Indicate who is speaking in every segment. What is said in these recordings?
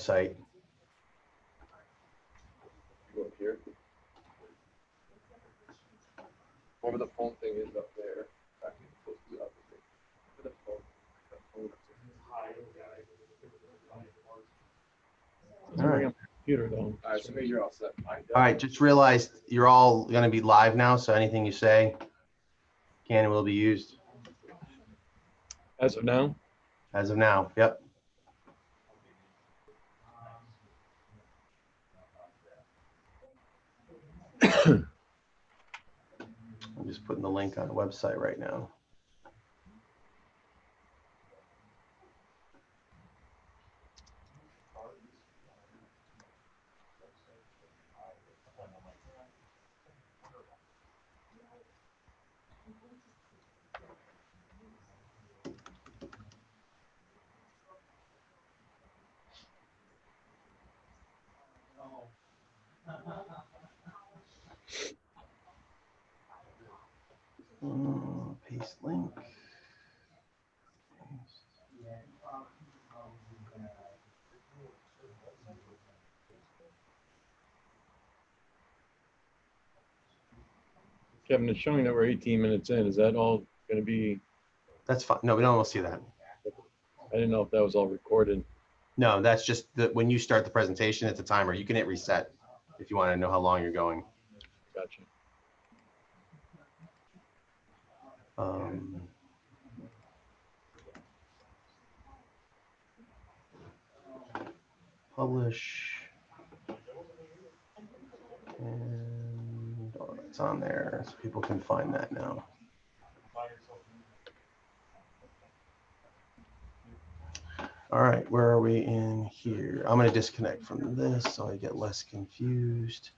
Speaker 1: website.
Speaker 2: Go up here. Whatever the phone thing is up there. I think it's supposed to be up there. The phone.
Speaker 1: All right.
Speaker 3: On my computer though.
Speaker 2: All right, so maybe you're all set.
Speaker 1: All right, just realized you're all going to be live now, so anything you say can and will be used
Speaker 3: As of now,
Speaker 1: as of now. Yep. I'm just putting the link on the website right now. Paste link.
Speaker 3: Kevin, it's showing that we're 18 minutes in. Is that all going to be?
Speaker 1: That's fine. No, we don't want to see that.
Speaker 3: I didn't know if that was all recorded.
Speaker 1: No, that's just the, when you start the presentation, it's a timer. You can hit reset if you want to know how long you're going.
Speaker 3: Gotcha.
Speaker 1: Publish. And oh, it's on there, so people can find that now. All right, where are we in here? I'm going to disconnect from this so I get less confused.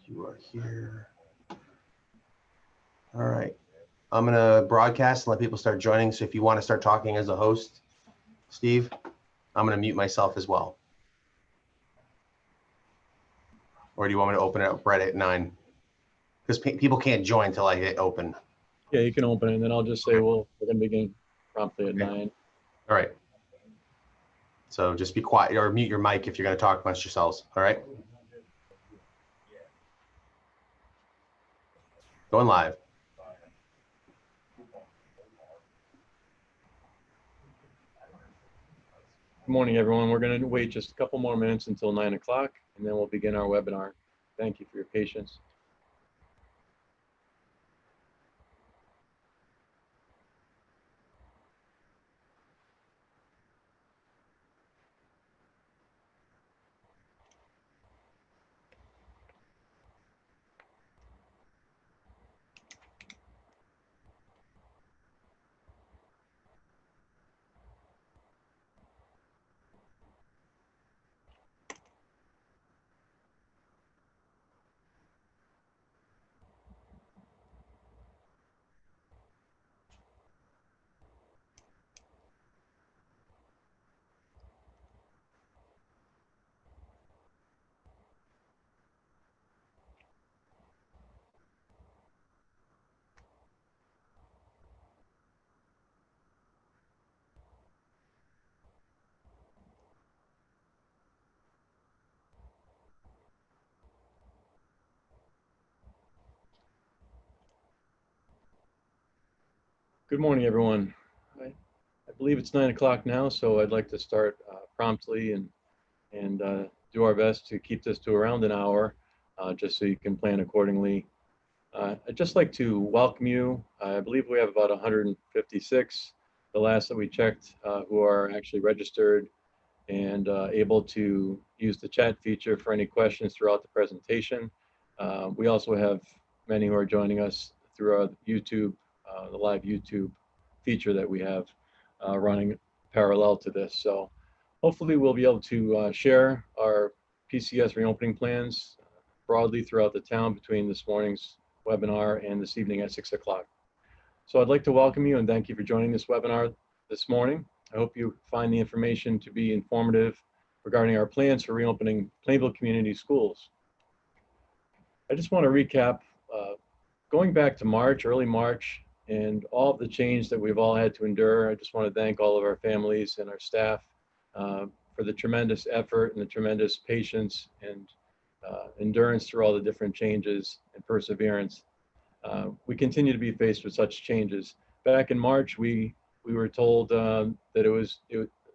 Speaker 1: You are here. All right, I'm going to broadcast and let people start joining. So if you want to start talking as a host, Steve, I'm going to mute myself as well. Or do you want me to open it up right at 9? Because people can't join till I hit open.
Speaker 3: Yeah, you can open it, and then I'll just say, well, we're going to begin promptly at 9.
Speaker 1: All right. So just be quiet or mute your mic if you're going to talk amongst yourselves. All right. Going live.
Speaker 3: Good morning, everyone. We're going to wait just a couple more minutes until 9 o'clock, and then we'll begin our webinar. Thank you for your patience. Good morning, everyone. I believe it's 9 o'clock now, so I'd like to start promptly and do our best to keep this to around an hour, just so you can plan accordingly. I'd just like to welcome you. I believe we have about 156, the last that we checked, who are actually registered and able to use the chat feature for any questions throughout the presentation. We also have many who are joining us through our YouTube, the live YouTube feature that we have running parallel to this. So hopefully we'll be able to share our PCS reopening plans broadly throughout the town between this morning's webinar and this evening at 6 o'clock. So I'd like to welcome you and thank you for joining this webinar this morning. I hope you find the information to be informative regarding our plans for reopening Plainville Community Schools. I just want to recap, going back to March, early March, and all of the change that we've all had to endure. I just want to thank all of our families and our staff for the tremendous effort and the tremendous patience and endurance through all the different changes and perseverance. We continue to be faced with such changes. Back in March, we were told that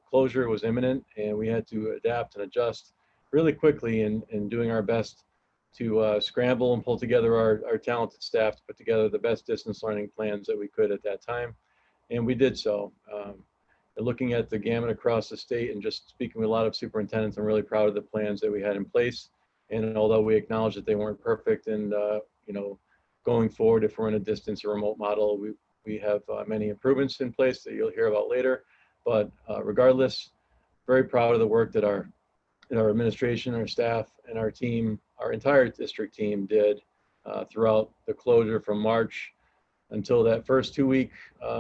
Speaker 3: closure was imminent, and we had to adapt and adjust really quickly in doing our best to scramble and pull together our talented staff to put together the best distance learning plans that we could at that time. And we did so. Looking at the gamut across the state and just speaking with a lot of superintendents, I'm really proud of the plans that we had in place. And although we acknowledge that they weren't perfect, and going forward, if we're in a distance or remote model, we have many improvements in place that you'll hear about later. But regardless, very proud of the work that our administration, our staff, and our team, our entire district team did throughout the closure from March until that first 2-week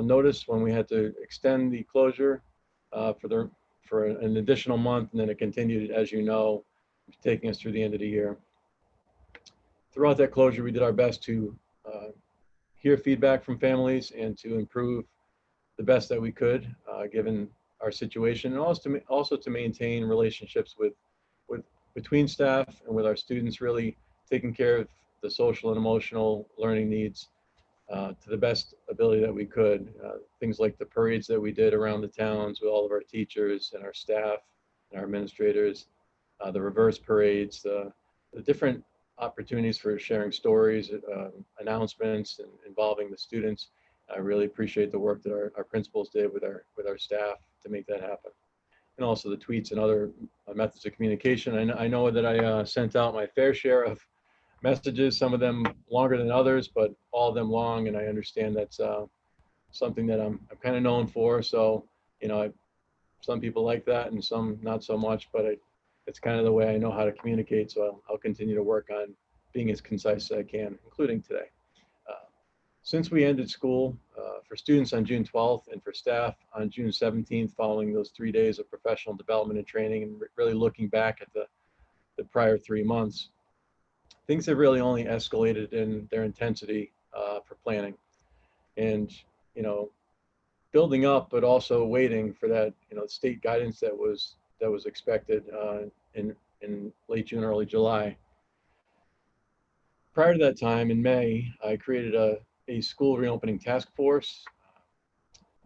Speaker 3: notice when we had to extend the closure for an additional month, and then it continued, as you know, taking us through the end of the year. Throughout that closure, we did our best to hear feedback from families and to improve the best that we could, given our situation, and also to maintain relationships between staff and with our students, really taking care of the social and emotional learning needs to the best ability that we could. Things like the parades that we did around the towns with all of our teachers and our staff and our administrators, the reverse parades, the different opportunities for sharing stories, announcements, and involving the students. I really appreciate the work that our principals did with our staff to make that happen. And also the tweets and other methods of communication. I know that I sent out my fair share of messages, some of them longer than others, but all of them long, and I understand that's something that I'm kind of known for. So, some people like that and some not so much, but it's kind of the way I know how to communicate. So I'll continue to work on being as concise as I can, including today. Since we ended school for students on June 12th and for staff on June 17th, following those 3 days of professional development and training, and really looking back at the prior 3 months, things have really only escalated in their intensity for planning. And, building up, but also waiting for that, state guidance that was expected in late June, early July. Prior to that time, in May, I created a school reopening task force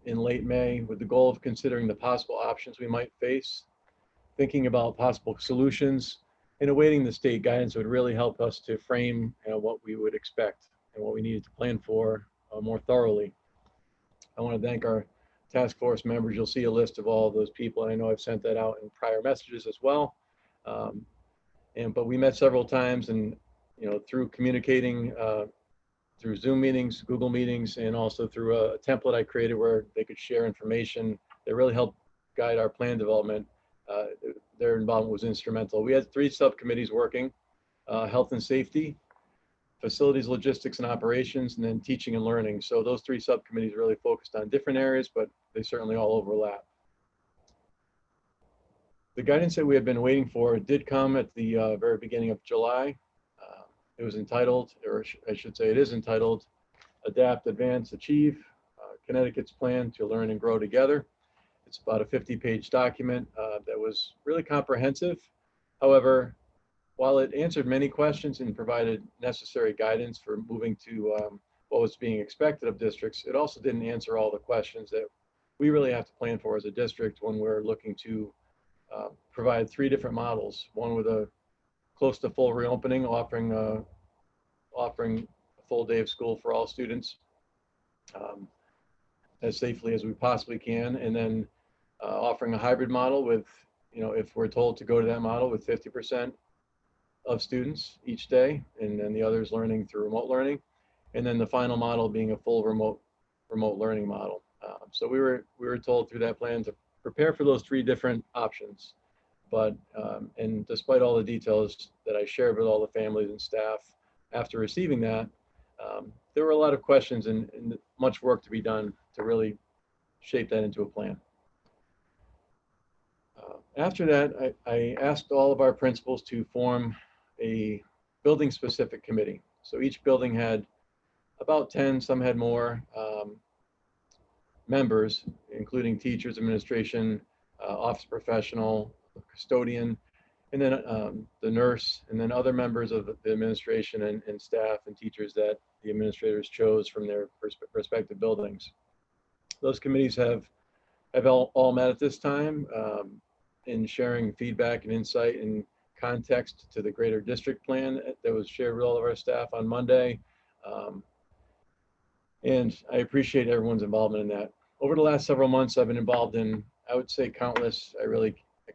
Speaker 3: in late May with the goal of considering the possible options we might face, thinking about possible solutions, and awaiting the state guidance would really help us to frame what we would expect and what we needed to plan for more thoroughly. I want to thank our task force members. You'll see a list of all of those people, and I know I've sent that out in prior messages as well. But we met several times, and through communicating through Zoom meetings, Google meetings, and also through a template I created where they could share information that really helped guide our plan development. Their involvement was instrumental. We had 3 subcommittees working: health and safety, facilities, logistics, and operations, and then teaching and learning. So those 3 subcommittees really focused on different areas, but they certainly all overlap. The guidance that we had been waiting for did come at the very beginning of July. It was entitled, or I should say it is entitled, Adapt, Advance, Achieve, Connecticut's Plan to Learn and Grow Together. It's about a 50-page document that was really comprehensive. However, while it answered many questions and provided necessary guidance for moving to what was being expected of districts, it also didn't answer all the questions that we really have to plan for as a district when we're looking to provide 3 different models: one with a close to full reopening, offering a full day of school for all students as safely as we possibly can, and then offering a hybrid model with, if we're told to go to that model, with 50% of students each day, and then the others learning through remote learning, and then the final model being a full remote learning model. So we were told through that plan to prepare for those 3 different options. But, and despite all the details that I shared with all the families and staff after receiving that, there were a lot of questions and much work to be done to really shape that into a plan. After that, I asked all of our principals to form a building-specific committee. So each building had about 10, some had more members, including teachers, administration, office professional, custodian, and then the nurse, and then other members of the administration and staff and teachers that the administrators chose from their respective buildings. Those committees have all met at this time in sharing feedback and insight and context to the greater district plan that was shared with all of our staff on Monday. And I appreciate everyone's involvement in that. Over the last several months, I've been involved in, I would say, countless. I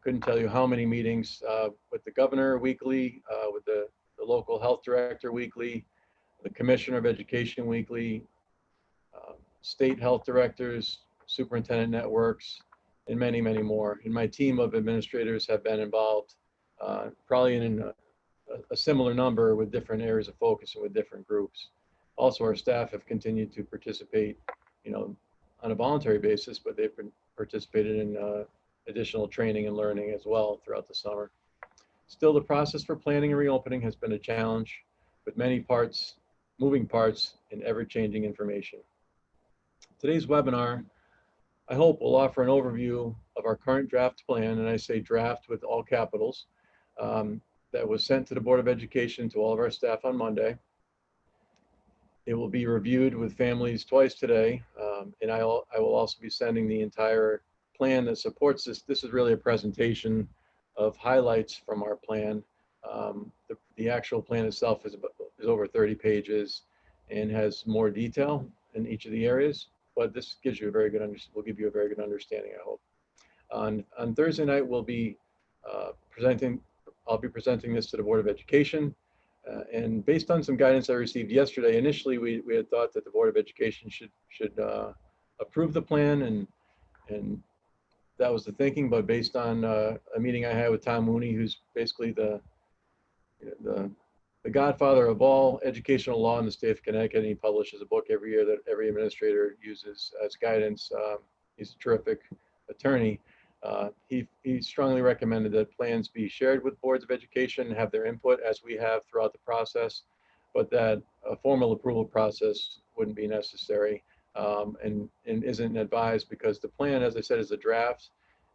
Speaker 3: couldn't tell you how many meetings with the governor weekly, with the local health director weekly, the commissioner of education weekly, state health directors, superintendent networks, and many, many more. And my team of administrators have been involved probably in a similar number with different areas of focus and with different groups. Also, our staff have continued to participate, on a voluntary basis, but they've participated in additional training and learning as well throughout the summer. Still, the process for planning and reopening has been a challenge with many moving parts and ever-changing information. Today's webinar, I hope, will offer an overview of our current draft plan, and I say draft with all capitals, that was sent to the Board of Education to all of our staff on Monday. It will be reviewed with families twice today, and I will also be sending the entire plan that supports this. This is really a presentation of highlights from our plan. The actual plan itself is over 30 pages and has more detail in each of the areas, but this gives you will give you a very good understanding, I hope. On Thursday night, I'll be presenting this to the Board of Education. And based on some guidance I received yesterday, initially we had thought that the Board of Education should approve the plan, and that was the thinking. But based on a meeting I had with Tom Mooney, who's basically the godfather of all educational law in the state of Connecticut, and he publishes a book every year that every administrator uses as guidance. He's a terrific attorney. He strongly recommended that plans be shared with boards of education and have their input as we have throughout the process, but that a formal approval process wouldn't be necessary and isn't advised, because the plan, as I said, is a draft.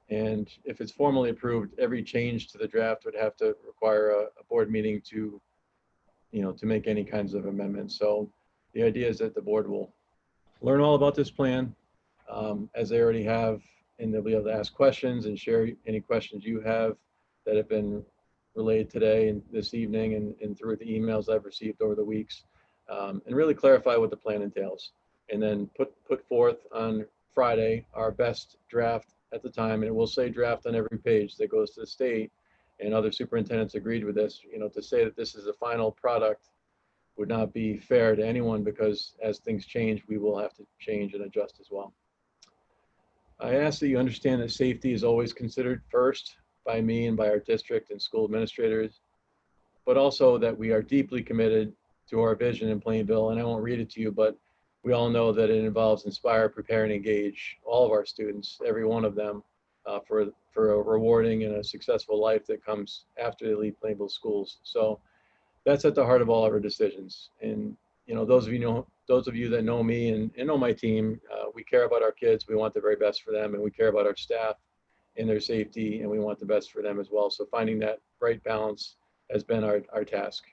Speaker 3: And if it's formally approved, every change to the draft would have to require a board meeting to make any kinds of amendments. So the idea is that the board will learn all about this plan as they already have, and they'll be able to ask questions and share any questions you have that have been relayed today and this evening and through the emails I've received over the weeks, and really clarify what the plan entails. And then put forth on Friday our best draft at the time, and it will say draft on every page that goes to the state, and other superintendents agreed with this. To say that this is a final product would not be fair to anyone, because as things change, we will have to change and adjust as well. I ask that you understand that safety is always considered first by me and by our district and school administrators, but also that we are deeply committed to our vision in Plainville. And I won't read it to you, but we all know that it involves inspire, prepare, and engage all of our students, every one of them, for a rewarding and a successful life that comes after they leave Plainville schools. So that's at the heart of all of our decisions. And those of you that know me and know my team, we care about our kids. We want the very best for them, and we care about our staff and their safety, and we want the best for them as well. So finding that right balance has been our task.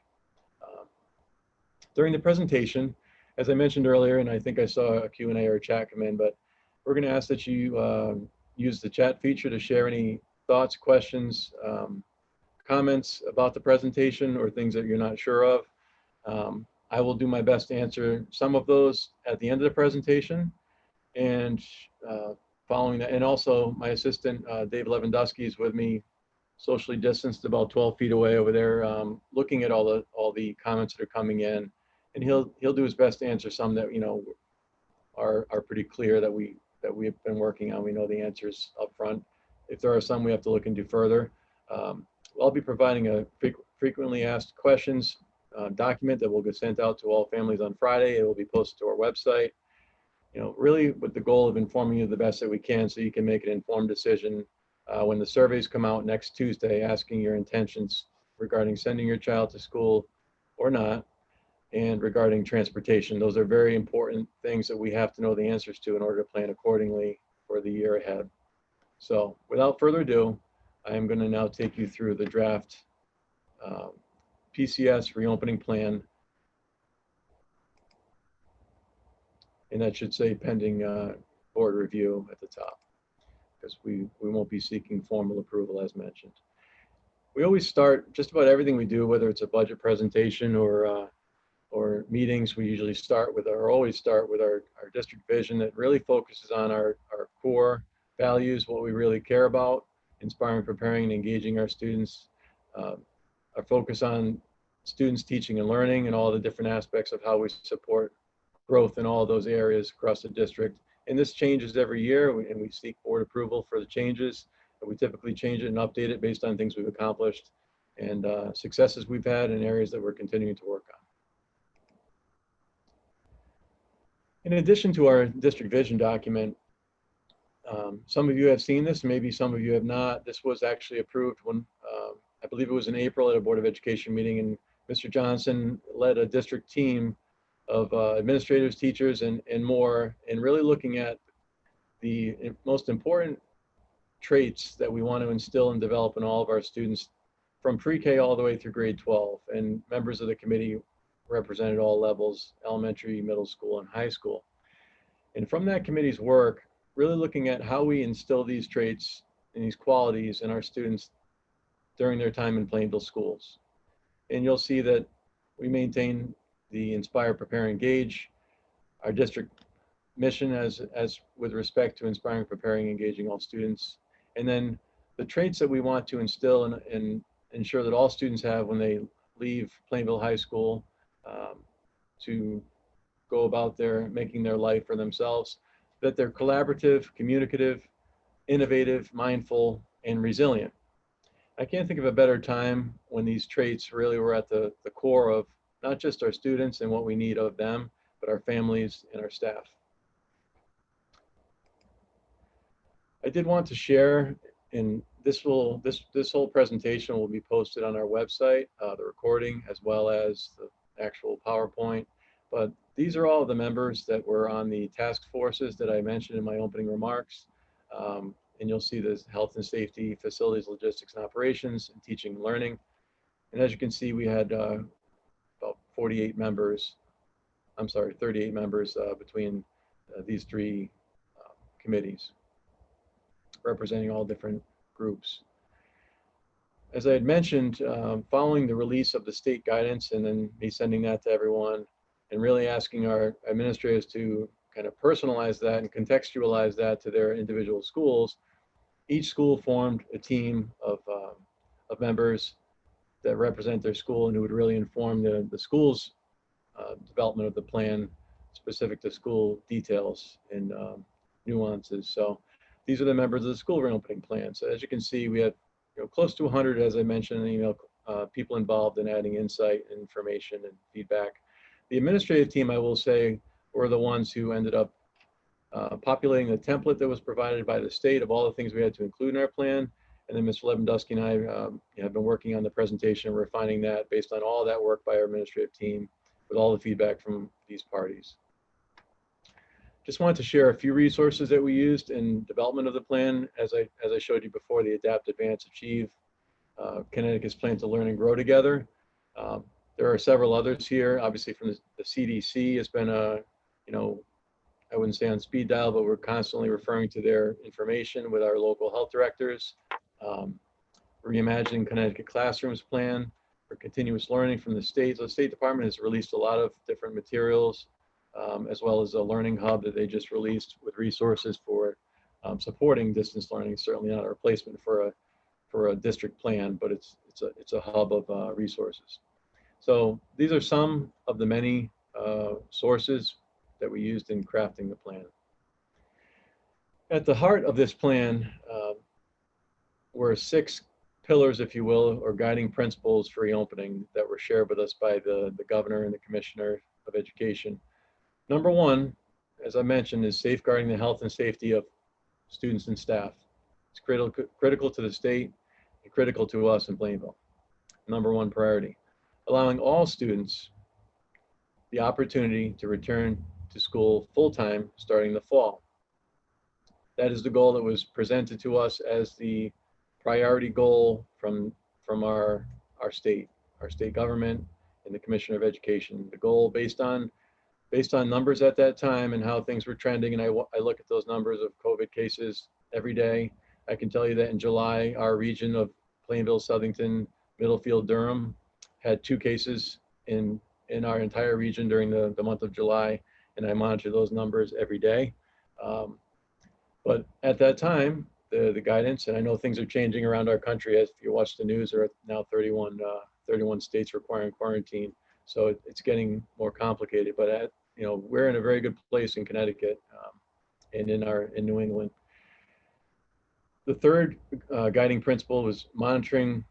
Speaker 3: During the presentation, as I mentioned earlier, and I think I saw a Q&A or a chat come in, but we're going to ask that you use the chat feature to share any thoughts, questions, comments about the presentation, or things that you're not sure of. I will do my best to answer some of those at the end of the presentation, and following that, and also my assistant Dave Lewandowski is with me, socially distanced about 12 feet away over there, looking at all the comments that are coming in, and he'll do his best to answer some that are pretty clear that we have been working on. We know the answers up front. If there are some we have to look into further, I'll be providing a frequently asked questions document that will get sent out to all families on Friday. It will be posted to our website, really with the goal of informing you the best that we can, so you can make an informed decision when the surveys come out next Tuesday, asking your intentions regarding sending your child to school or not, and regarding transportation. Those are very important things that we have to know the answers to in order to plan accordingly for the year ahead. So without further ado, I am going to now take you through the draft PCS reopening plan. And that should say pending board review at the top, because we won't be seeking formal approval as mentioned. We always start just about everything we do, whether it's a budget presentation or meetings, we usually start with, or always start with our district vision that really focuses on our core values, what we really care about, inspiring, preparing, and engaging our students, our focus on students teaching and learning and all the different aspects of how we support growth in all those areas across the district. And this changes every year, and we seek board approval for the changes. And we typically change it and update it based on things we've accomplished and successes we've had in areas that we're continuing to work on. In addition to our district vision document, some of you have seen this, maybe some of you have not. This was actually approved when, I believe it was in April at a Board of Education meeting, and Mr. Johnson led a district team of administrators, teachers, and more, and really looking at the most important traits that we want to instill and develop in all of our students from pre-K all the way through grade 12. And members of the committee represented all levels, elementary, middle school, and high school. And from that committee's work, really looking at how we instill these traits and these qualities in our students during their time in Plainville schools. And you'll see that we maintain the Inspire, Prepare, Engage, our district mission as with respect to inspiring, preparing, engaging all students. And then the traits that we want to instill and ensure that all students have when they leave Plainville High School to go about making their life for themselves, that they're collaborative, communicative, innovative, mindful, and resilient. I can't think of a better time when these traits really were at the core of not just our students and what we need of them, but our families and our staff. I did want to share, and this whole presentation will be posted on our website, the recording, as well as the actual PowerPoint. But these are all the members that were on the task forces that I mentioned in my opening remarks. And you'll see this health and safety, facilities, logistics, and operations, and teaching and learning. And as you can see, we had about 38 members, I'm sorry, 38 members between these three committees, representing all different groups. As I had mentioned, following the release of the state guidance and then me sending that to everyone and really asking our administrators to kind of personalize that and contextualize that to their individual schools, each school formed a team of members that represent their school and who would really inform the school's development of the plan specific to school details and nuances. So these are the members of the school reopening plan. So as you can see, we had close to 100, as I mentioned in the email, people involved in adding insight, information, and feedback. The administrative team, I will say, were the ones who ended up populating the template that was provided by the state of all the things we had to include in our plan. And then Mr. Lewandowski and I have been working on the presentation and refining that based on all that work by our administrative team with all the feedback from these parties. Just wanted to share a few resources that we used in development of the plan. As I showed you before, the Adapt, Advance, Achieve, Connecticut's Plan to Learn and Grow Together. There are several others here. Obviously from the CDC has been a, I wouldn't say on speed dial, but we're constantly referring to their information with our local health directors. Reimagining Connecticut Classrooms Plan for continuous learning from the state. So the State Department has released a lot of different materials, as well as a learning hub that they just released with resources for supporting distance learning. Certainly not a replacement for a district plan, but it's a hub of resources. So these are some of the many sources that we used in crafting the plan. At the heart of this plan were 6 pillars, if you will, or guiding principles for reopening that were shared with us by the governor and the commissioner of education. Number 1, as I mentioned, is safeguarding the health and safety of students and staff. It's critical to the state and critical to us in Plainville. Number 1 priority, allowing all students the opportunity to return to school full-time starting the fall. that is the goal that was presented to us as the priority goal from our state government and the Commissioner of Education. The goal based on numbers at that time and how things were trending, and I look at those numbers of COVID cases every day. I can tell you that in July, our region of Plainville, Southington, Middlefield, Durham had 2 cases in our entire region during the month of July, and I monitor those numbers every day. But at that time, the guidance, and I know things are changing around our country, as if you watch the news, there are now 31 states requiring quarantine. So it's getting more complicated, but we're in a very good place in Connecticut and in New England. The third guiding principle was monitoring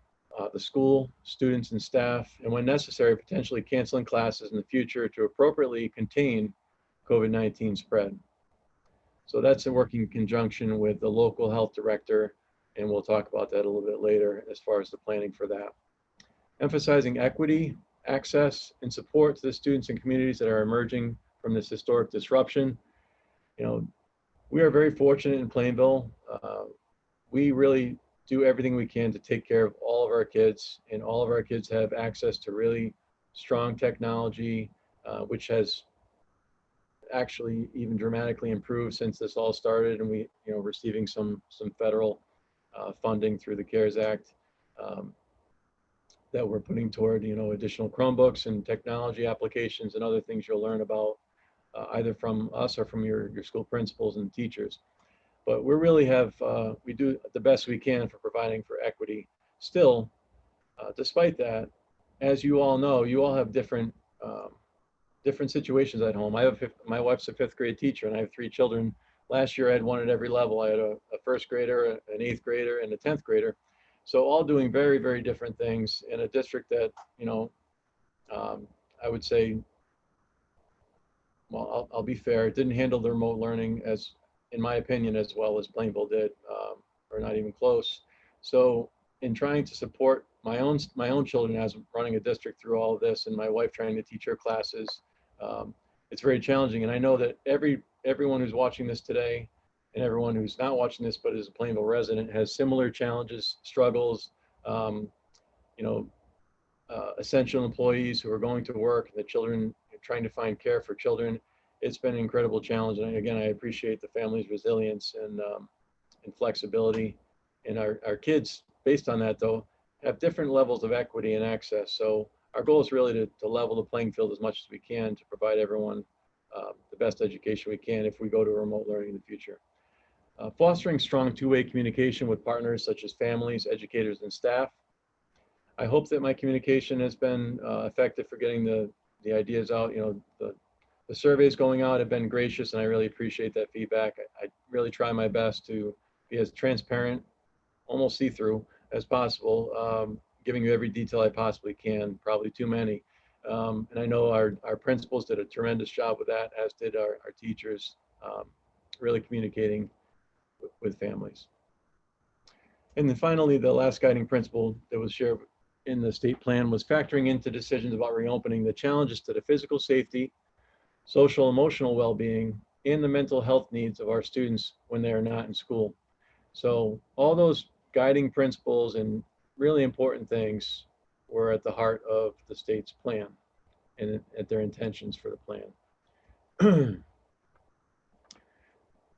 Speaker 3: the school, students, and staff, and when necessary, potentially canceling classes in the future to appropriately contain COVID-19 spread. So that's a working conjunction with the local health director, and we'll talk about that a little bit later as far as the planning for that. Emphasizing equity, access, and support to the students and communities that are emerging from this historic disruption. We are very fortunate in Plainville. We really do everything we can to take care of all of our kids, and all of our kids have access to really strong technology, which has actually even dramatically improved since this all started, and we receiving some federal funding through the CARES Act that we're putting toward additional Chromebooks and technology applications and other things you'll learn about either from us or from your school principals and teachers. But we really we do the best we can for providing for equity. Still, despite that, as you all know, you all have different situations at home. My wife's a 5th grade teacher, and I have 3 children. Last year, I had one at every level. I had a 1st grader, an 8th grader, and a 10th grader. So all doing very, very different things in a district that, I would say, well, I'll be fair, it didn't handle the remote learning in my opinion, as well as Plainville did, or not even close. So in trying to support my own children as running a district through all of this, and my wife trying to teach her classes, it's very challenging. And I know that everyone who's watching this today, and everyone who's not watching this but is a Plainville resident, has similar challenges, struggles. Essential employees who are going to work, the children trying to find care for children. It's been an incredible challenge, and again, I appreciate the family's resilience and flexibility. And our kids, based on that, though, have different levels of equity and access. So our goal is really to level the playing field as much as we can to provide everyone the best education we can if we go to remote learning in the future. Fostering strong two-way communication with partners such as families, educators, and staff. I hope that my communication has been effective for getting the ideas out. The surveys going out have been gracious, and I really appreciate that feedback. I really try my best to be as transparent, almost see-through as possible, giving you every detail I possibly can, probably too many. And I know our principals did a tremendous job with that, as did our teachers, really communicating with families. And then finally, the last guiding principle that was shared in the state plan was factoring into decisions about reopening the challenges to the physical safety, social, emotional well-being, and the mental health needs of our students when they are not in school. So all those guiding principles and really important things were at the heart of the state's plan and at their intentions for the plan.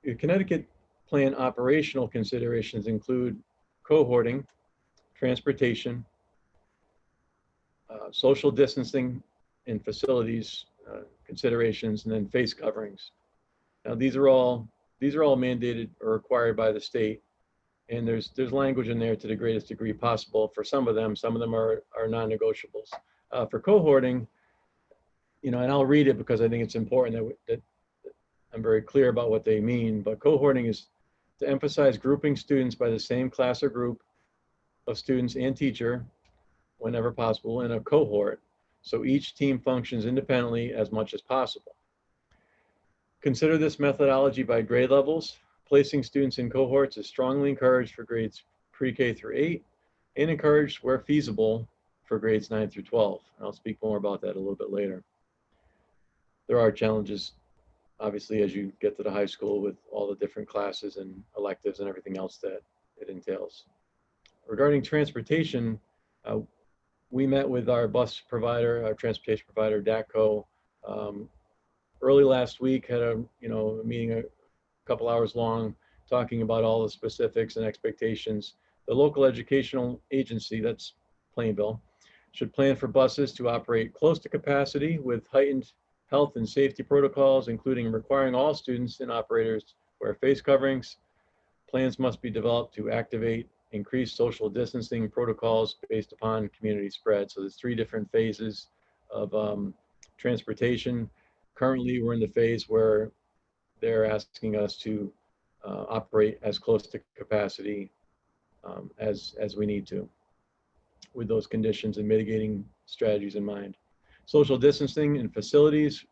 Speaker 3: The Connecticut plan operational considerations include cohorting, transportation, social distancing in facilities considerations, and then face coverings. Now these are all mandated or required by the state, and there's language in there to the greatest degree possible for some of them. Some of them are non-negotiables. For cohorting, and I'll read it because I think it's important that I'm very clear about what they mean, but cohorting is to emphasize grouping students by the same class or group of students and teacher whenever possible in a cohort, so each team functions independently as much as possible. Consider this methodology by grade levels. Placing students in cohorts is strongly encouraged for grades pre-K through 8 and encouraged where feasible for grades 9 through 12. I'll speak more about that a little bit later. There are challenges obviously as you get to the high school with all the different classes and electives and everything else that it entails. Regarding transportation, uh, we met with our bus provider, our transportation provider, DATCO, early last week, had a meeting a couple hours long, talking about all the specifics and expectations. The local educational agency, that's Plainville, should plan for buses to operate close to capacity with heightened health and safety protocols, including requiring all students and operators wear face coverings. Plans must be developed to activate increased social distancing protocols based upon community spread. So there's 3 different phases of transportation. Currently, we're in the phase where they're asking us to operate as close to capacity as we need to, with those conditions and mitigating strategies in mind. Social distancing in facilities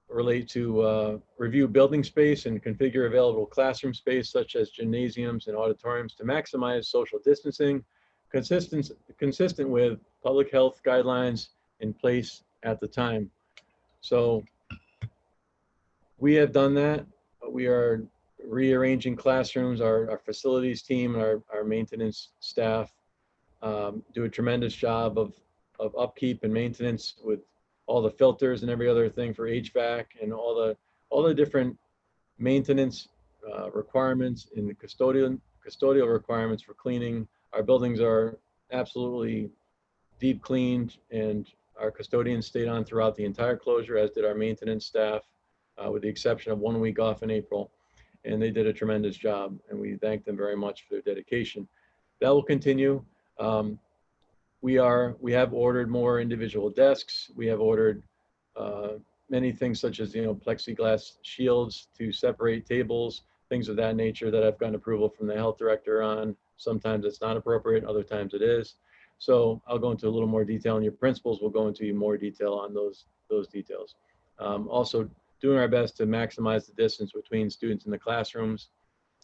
Speaker 3: relate to review building space and configure available classroom space, such as gymnasiums and auditoriums, to maximize social distancing, consistent with public health guidelines in place at the time. So we have done that. We are rearranging classrooms. Our facilities team and our maintenance staff do a tremendous job of upkeep and maintenance with all the filters and every other thing for HVAC and all the different maintenance requirements and the custodial requirements for cleaning. Our buildings are absolutely deep cleaned, and our custodians stayed on throughout the entire closure, as did our maintenance staff, with the exception of 1 week off in April. And they did a tremendous job, and we thank them very much for their dedication. That will continue. We have ordered more individual desks. We have ordered many things, such as plexiglass shields to separate tables, things of that nature, that I've gotten approval from the health director on. Sometimes it's not appropriate, other times it is. So I'll go into a little more detail, and your principals will go into more detail on those details. Also, doing our best to maximize the distance between students in the classrooms,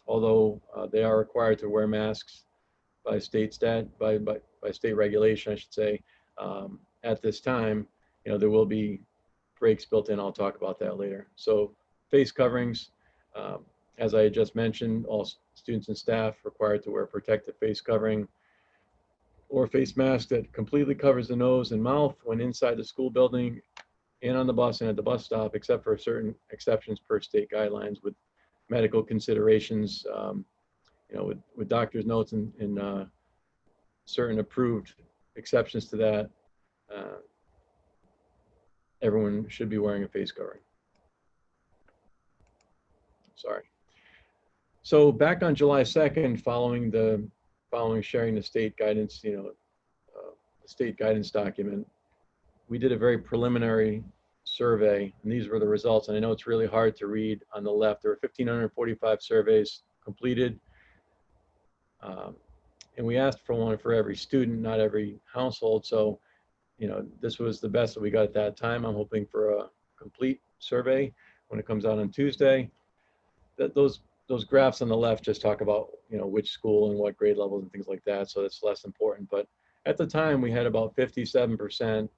Speaker 3: although they are required to wear masks by state regulation, I should say. At this time, there will be breaks built in. I'll talk about that later. So face coverings, as I just mentioned, all students and staff required to wear protective face covering or face mask that completely covers the nose and mouth when inside the school building and on the bus and at the bus stop, except for certain exceptions per state guidelines with medical considerations, with doctor's notes and certain approved exceptions to that. Everyone should be wearing a face covering. Sorry. So back on July 2nd, following sharing the state guidance, the state guidance document, we did a very preliminary survey, and these were the results. And I know it's really hard to read on the left. There were 1,545 surveys completed. And we asked for one for every student, not every household. So, this was the best that we got at that time. I'm hoping for a complete survey when it comes out on Tuesday. Those graphs on the left just talk about, which school and what grade levels and things like that. So that's less important. But at the time, we had about 57%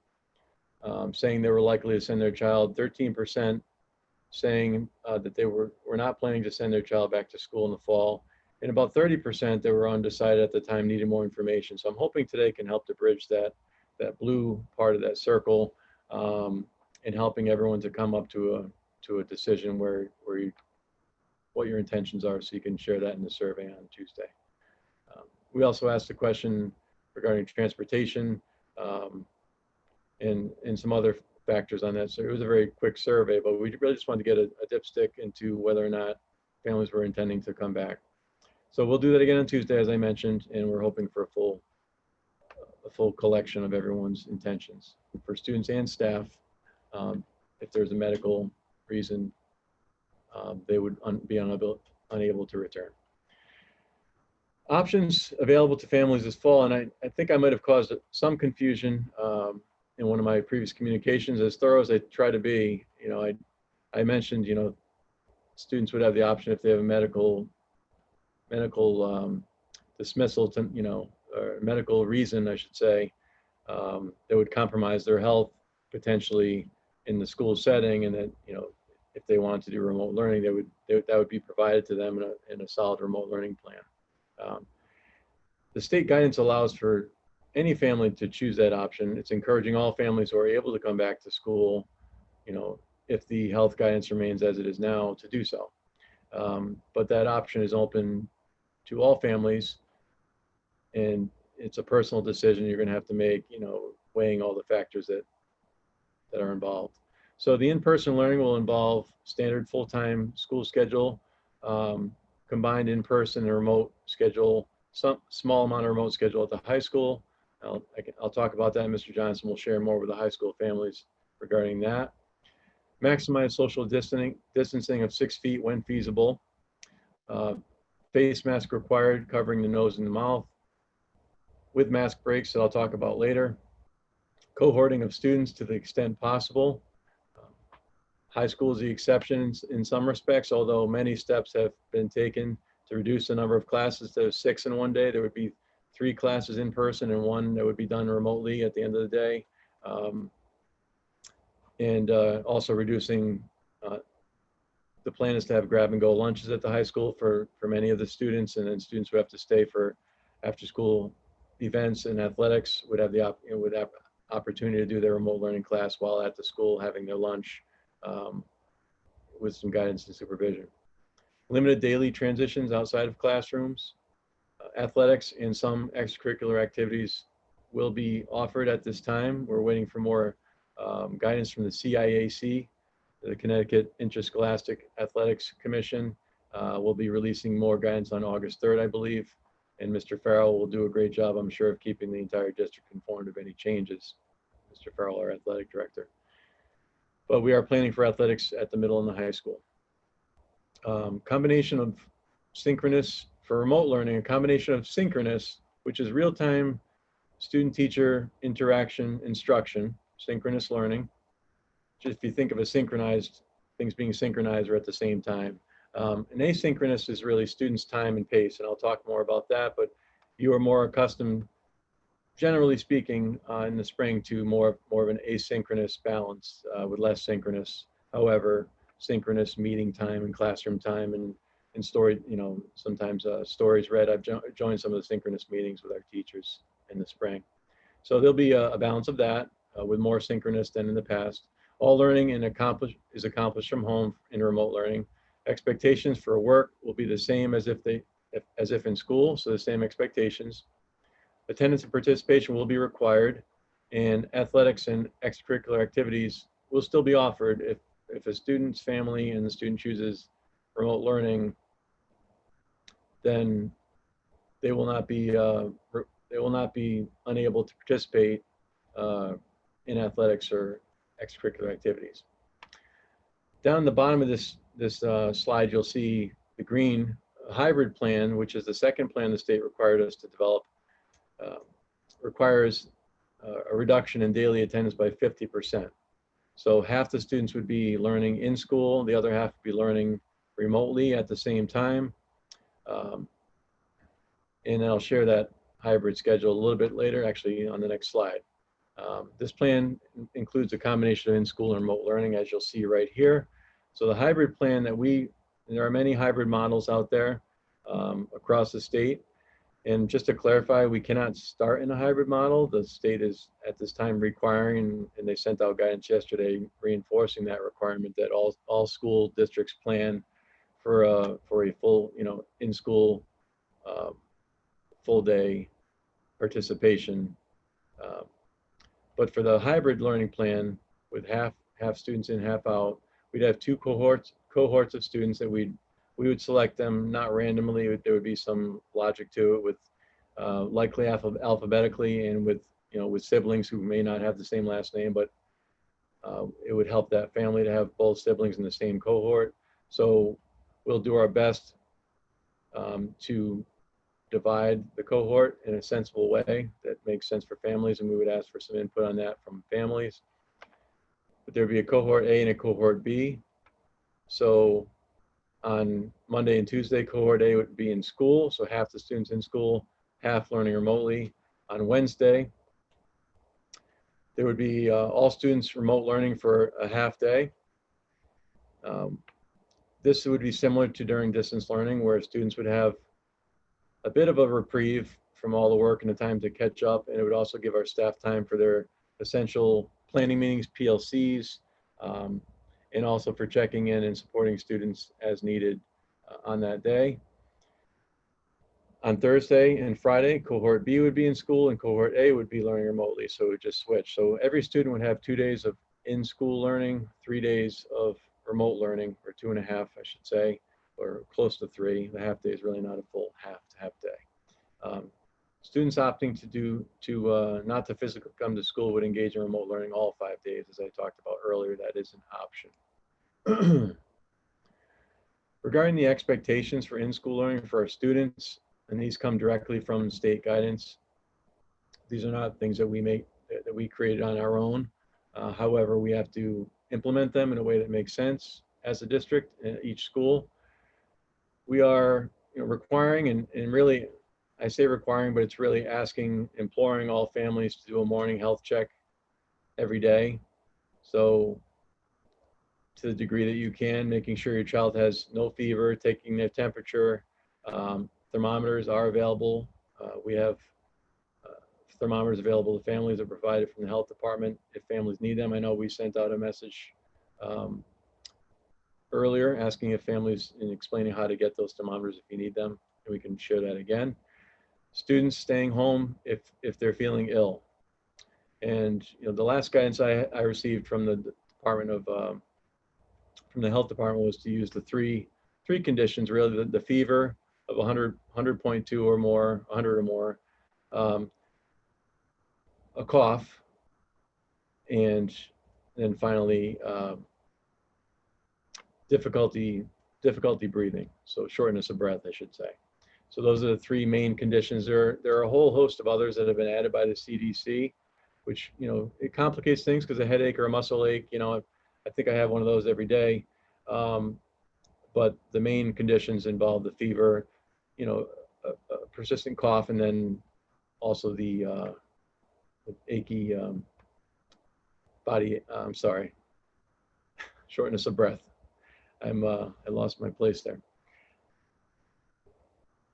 Speaker 3: saying they were likely to send their child, 13% saying that they were not planning to send their child back to school in the fall, and about 30% that were undecided at the time needed more information. So I'm hoping today can help to bridge that blue part of that circle, and helping everyone to come up to a decision what your intentions are, so you can share that in the survey on Tuesday. We also asked a question regarding transportation, and some other factors on that. So it was a very quick survey, but we really just wanted to get a dipstick into whether or not families were intending to come back. So we'll do that again on Tuesday, as I mentioned, and we're hoping for a full collection of everyone's intentions for students and staff. If there's a medical reason, they would be unable to return. Options available to families this fall, and I think I might have caused some confusion in one of my previous communications. As thorough as I try to be, I mentioned, students would have the option, if they have a medical dismissal to, or medical reason, I should say, that would compromise their health potentially in the school setting, and that, if they want to do remote learning, that would be provided to them in a solid remote learning plan. The state guidance allows for any family to choose that option. It's encouraging all families who are able to come back to school, if the health guidance remains as it is now, to do so. But that option is open to all families, and it's a personal decision you're going to have to make, weighing all the factors that are involved. So the in-person learning will involve standard full-time school schedule, combined in-person and remote schedule, some small amount of remote schedule at the high school. I'll talk about that. Mr. Johnson will share more with the high school families regarding that. Maximize social distancing of 6 feet when feasible. Face mask required, covering the nose and the mouth, with mask breaks that I'll talk about later. Cohorting of students to the extent possible. High school is the exception in some respects, although many steps have been taken to reduce the number of classes to 6 in one day. There would be 3 classes in person and 1 that would be done remotely at the end of the day. Also reducing, the plan is to have grab and go lunches at the high school for many of the students, and then students who have to stay for after school events and athletics would have the opportunity to do their remote learning class while at the school having their lunch, with some guidance and supervision. Limited daily transitions outside of classrooms. Athletics and some extracurricular activities will be offered at this time. We're waiting for more guidance from the CIAC, the Connecticut Interscholastic Athletics Commission. Will be releasing more guidance on August 3rd, I believe. And Mr. Farrell will do a great job, I'm sure, of keeping the entire district informed of any changes. Mr. Farrell, our athletic director. But we are planning for athletics at the middle and the high school. Combination of synchronous, for remote learning, a combination of synchronous, which is real-time student-teacher interaction instruction, synchronous learning. Just if you think of a synchronized, things being synchronized or at the same time. And asynchronous is really students' time and pace, and I'll talk more about that, but you are more accustomed, generally speaking, in the spring to more of an asynchronous balance with less synchronous. However, synchronous meeting time and classroom time and story, sometimes stories read. I've joined some of the synchronous meetings with our teachers in the spring. So there'll be a balance of that with more synchronous than in the past. All learning is accomplished from home in remote learning. Expectations for work will be the same as if in school, so the same expectations. Attendance and participation will be required, and athletics and extracurricular activities will still be offered if a student's family and the student chooses remote learning, then they will not be unable to participate in athletics or extracurricular activities. Down the bottom of this slide, you'll see the green hybrid plan, which is the second plan the state required us to develop, requires a reduction in daily attendance by 50%. So half the students would be learning in school, the other half would be learning remotely at the same time. And I'll share that hybrid schedule a little bit later, actually on the next slide. This plan includes a combination of in-school and remote learning, as you'll see right here. So the hybrid plan there are many hybrid models out there across the state. And just to clarify, we cannot start in a hybrid model. The state is at this time requiring, and they sent out guidance yesterday reinforcing that requirement that all school districts plan for a full, in-school full day participation. But for the hybrid learning plan with half students in, half out, we'd have 2 cohorts of students that we would select them, not randomly. There would be some logic to it, with likely alphabetically and with siblings who may not have the same last name, but it would help that family to have both siblings in the same cohort. So we'll do our best to divide the cohort in a sensible way that makes sense for families, and we would ask for some input on that from families. But there'd be a cohort A and a cohort B. So on Monday and Tuesday, cohort A would be in school, so half the students in school, half learning remotely. On Wednesday, there would be all students remote learning for a half day. This would be similar to during distance learning, where students would have a bit of a reprieve from all the work and the time to catch up, and it would also give our staff time for their essential planning meetings, PLCs, and also for checking in and supporting students as needed on that day. On Thursday and Friday, cohort B would be in school and cohort A would be learning remotely, so it would just switch. So every student would have 2 days of in-school learning, 3 days of remote learning, or 2.5, I should say, or close to 3. The half day is really not a full half day. Students opting not to physically come to school would engage in remote learning all 5 days, as I talked about earlier. That is an option. Regarding the expectations for in-school learning for our students, and these come directly from state guidance. These are not things that we created on our own. However, we have to implement them in a way that makes sense as a district at each school. We are requiring, and really, I say requiring, but it's really imploring all families to do a morning health check every day. So to the degree that you can, making sure your child has no fever, taking their temperature. Thermometers are available. We have thermometers available to families that are provided from the health department if families need them. I know we sent out a message earlier asking if families, and explaining how to get those thermometers if you need them, and we can share that again. Students staying home if they're feeling ill. And the last guidance I received from the Department of from the health department was to use the three conditions, really, the fever of 100.2 or more, 100 or more, a cough, and then finally difficulty breathing, so shortness of breath, I should say. So those are the 3 main conditions. There are a whole host of others that have been added by the CDC, which it complicates things, because a headache or a muscle ache, I think I have one of those every day. But the main conditions involve the fever, a persistent cough, and then also the achy body. I'm sorry, shortness of breath. I lost my place there.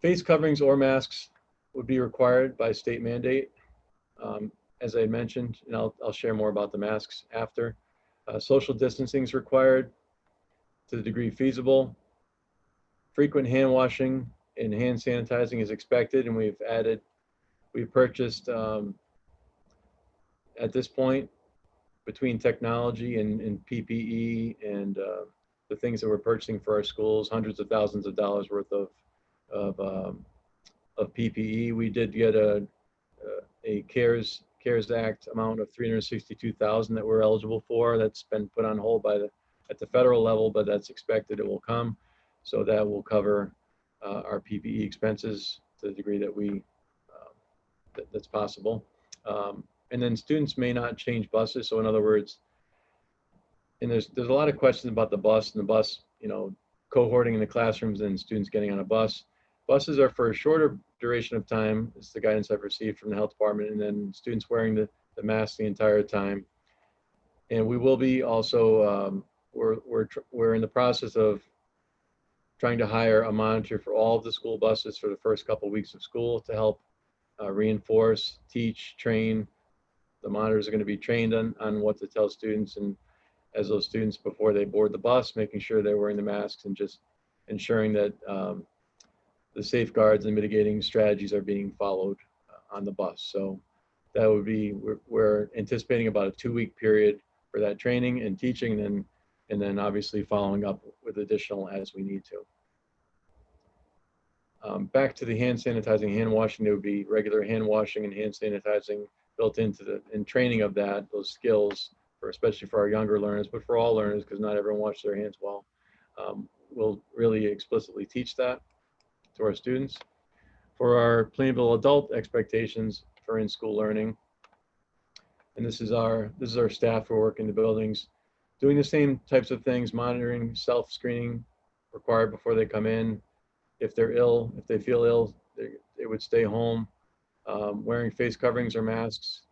Speaker 3: Face coverings or masks would be required by state mandate. As I mentioned, and I'll share more about the masks after. Social distancing is required to the degree feasible. Frequent hand washing and hand sanitizing is expected, and we've purchased at this point, between technology and PPE and the things that we're purchasing for our schools, hundreds of thousands of dollars worth of PPE. We did get a CARES Act amount of $362,000 that we're eligible for. That's been put on hold at the federal level, but that's expected it will come. So that will cover our PPE expenses to the degree that that's possible. And then students may not change buses. So in other words, and there's a lot of questions about the bus cohorting in the classrooms and students getting on a bus. Buses are for a shorter duration of time. It's the guidance I've received from the health department, and then students wearing the mask the entire time. And we will be also, we're in the process of trying to hire a monitor for all of the school buses for the first couple of weeks of school to help reinforce, teach, train. The monitors are going to be trained on what to tell students, and as those students, before they board the bus, making sure they're wearing the masks and just ensuring that the safeguards and mitigating strategies are being followed on the bus. So that would be, we're anticipating about a 2-week period for that training and teaching, and then obviously following up with additional as we need to. Back to the hand sanitizing, hand washing, there would be regular hand washing and hand sanitizing built into in training of those skills, especially for our younger learners, but for all learners, because not everyone washes their hands well. We'll really explicitly teach that to our students. For our Plainville adult expectations for in-school learning, and this is our staff who work in the buildings, doing the same types of things, monitoring, self-screening required before they come in. If they're ill, if they feel ill, they would stay home. Wearing face coverings or masks.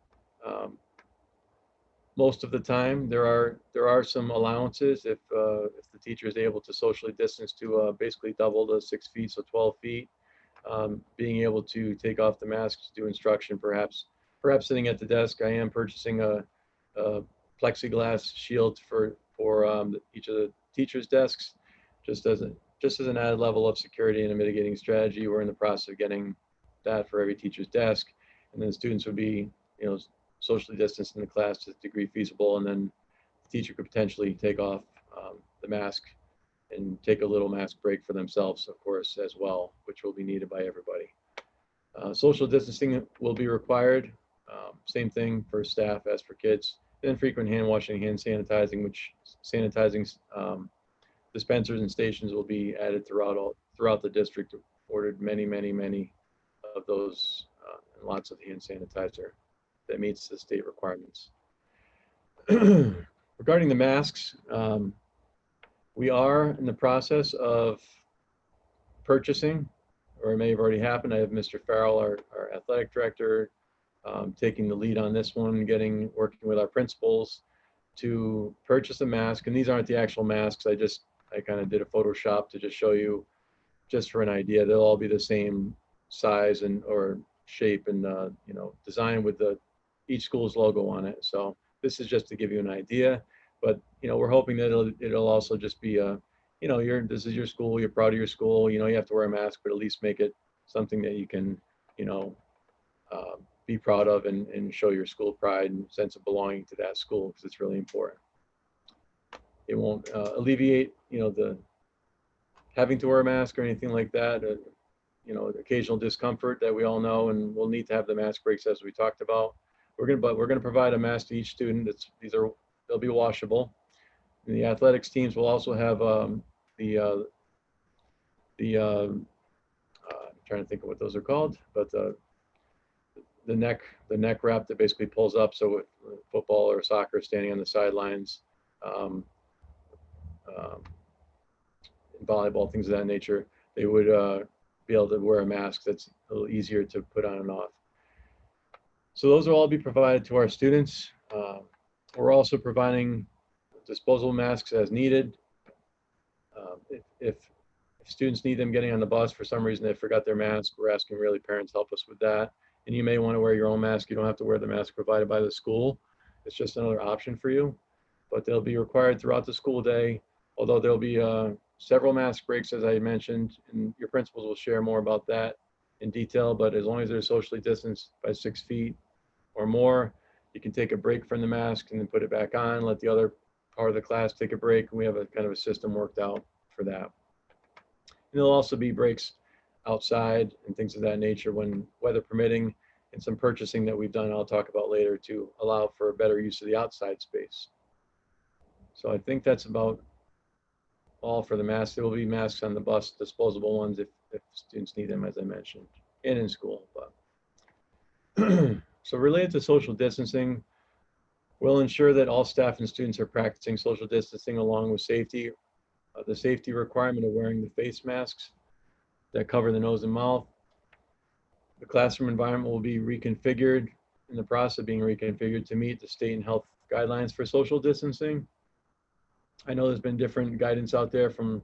Speaker 3: most of the time. There are some allowances if the teacher is able to socially distance to basically double the 6 feet, so 12 feet. Being able to take off the mask to do instruction, perhaps sitting at the desk. I am purchasing a plexiglass shield for each of the teachers' desks, just as an added level of security and a mitigating strategy. We're in the process of getting that for every teacher's desk, and then the students would be, socially distanced in the class to the degree feasible, and then the teacher could potentially take off the mask and take a little mask break for themselves, of course, as well, which will be needed by everybody. Social distancing will be required. Same thing for staff as for kids. And frequent hand washing, hand sanitizing, which sanitizing dispensers and stations will be added throughout the district. Ordered many of those and lots of hand sanitizer that meets the state requirements. Regarding the masks, we are in the process of purchasing, or it may have already happened. I have Mr. Farrell, our athletic director, taking the lead on this one, working with our principals to purchase a mask. And these aren't the actual masks. I kind of did a Photoshop to just show you, just for an idea. They'll all be the same size or shape and design with each school's logo on it. So this is just to give you an idea. But we're hoping that it'll also just be this is your school. You're proud of your school. You have to wear a mask, but at least make it something that you can be proud of and show your school pride and sense of belonging to that school, because it's really important. It won't alleviate the having to wear a mask or anything like that. Occasional discomfort that we all know, and we'll need to have the mask breaks as we talked about. We're gonna provide a mask to each student. They'll be washable. And the athletics teams will also have I'm trying to think of what those are called, but the neck wrap that basically pulls up, so with football or soccer standing on the sidelines, volleyball, things of that nature, they would be able to wear a mask that's a little easier to put on and off. So those will all be provided to our students. We're also providing disposable masks as needed. If students need them getting on the bus, for some reason they forgot their mask, we're asking really parents help us with that. And you may want to wear your own mask. You don't have to wear the mask provided by the school. It's just another option for you. But they'll be required throughout the school day, although there'll be several mask breaks, as I mentioned, and your principals will share more about that in detail. But as long as they're socially distanced by 6 feet or more, you can take a break from the mask and then put it back on, let the other part of the class take a break, and we have a kind of a system worked out for that. And there'll also be breaks outside and things of that nature when weather permitting, and some purchasing that we've done I'll talk about later to allow for a better use of the outside space. So I think that's about all for the masks. There will be masks on the bus, disposable ones if students need them, as I mentioned, and in school. But so related to social distancing, we'll ensure that all staff and students are practicing social distancing along with safety. The safety requirement of wearing the face masks that cover the nose and mouth. The classroom environment will be reconfigured, in the process of being reconfigured to meet the state and health guidelines for social distancing. I know there's been different guidance out there from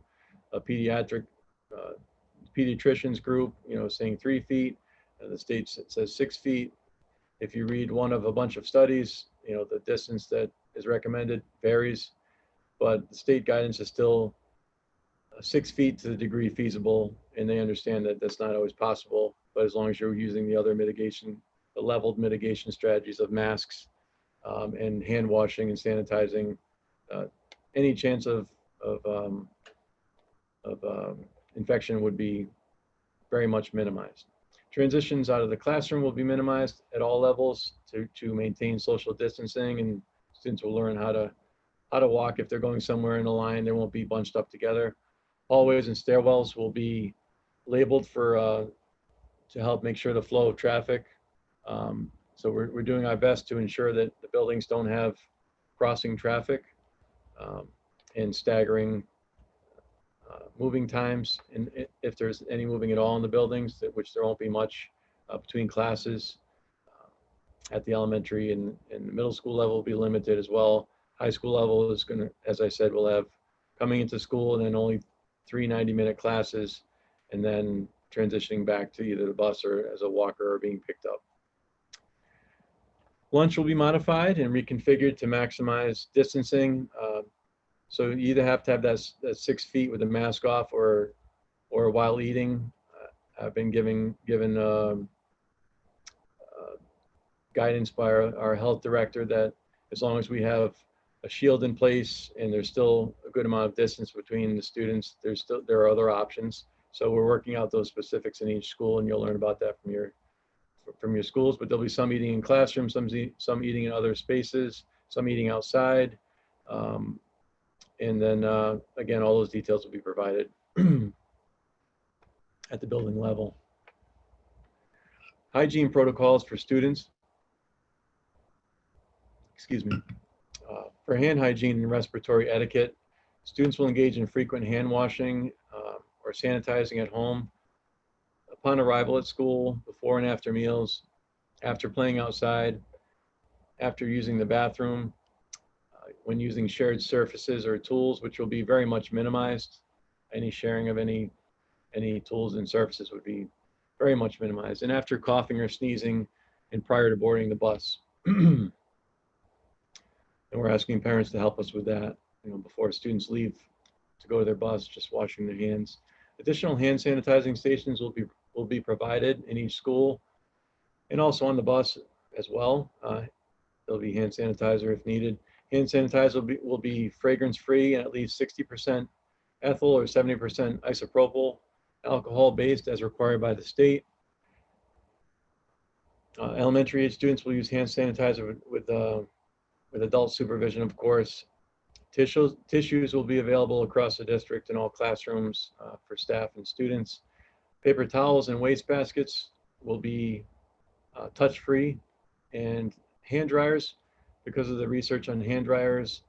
Speaker 3: a pediatrician's group, saying 3 feet. The state says 6 feet. If you read one of a bunch of studies, the distance that is recommended varies, but the state guidance is still 6 feet to the degree feasible, and they understand that that's not always possible. But as long as you're using the other mitigation, the leveled mitigation strategies of masks and hand washing and sanitizing, any chance of infection would be very much minimized. Transitions out of the classroom will be minimized at all levels to maintain social distancing, and students will learn how to walk if they're going somewhere in a line. They won't be bunched up together. Hallways and stairwells will be labeled to help make sure the flow of traffic. So we're doing our best to ensure that the buildings don't have crossing traffic and staggering moving times, and if there's any moving at all in the buildings, which there won't be much between classes. at the elementary and the middle school level will be limited as well. High school level is going to, as I said, we'll have coming into school and then only 3 90-minute classes, and then transitioning back to either the bus or as a walker or being picked up. Lunch will be modified and reconfigured to maximize distancing. So you either have to have that 6 feet with the mask off or while eating. I've been given guidance by our health director that as long as we have a shield in place and there's still a good amount of distance between the students, there are other options. So we're working out those specifics in each school, and you'll learn about that from your schools. But there'll be some eating in classrooms, some eating in other spaces, some eating outside, and then again, all those details will be provided at the building level. Hygiene protocols for students. Excuse me. For hand hygiene and respiratory etiquette, students will engage in frequent hand washing or sanitizing at home, upon arrival at school, before and after meals, after playing outside, after using the bathroom, when using shared surfaces or tools, which will be very much minimized. Any sharing of any tools and surfaces would be very much minimized. And after coughing or sneezing and prior to boarding the bus. And we're asking parents to help us with that, before students leave to go to their bus, just washing their hands. Additional hand sanitizing stations will be provided in each school and also on the bus as well. There'll be hand sanitizer if needed. Hand sanitizer will be fragrance free and at least 60% ethyl or 70% isopropyl alcohol based as required by the state. Elementary age students will use hand sanitizer with adult supervision, of course. Tissues will be available across the district in all classrooms for staff and students. Paper towels and waste baskets will be touch-free, and hand dryers, because of the research on hand dryers,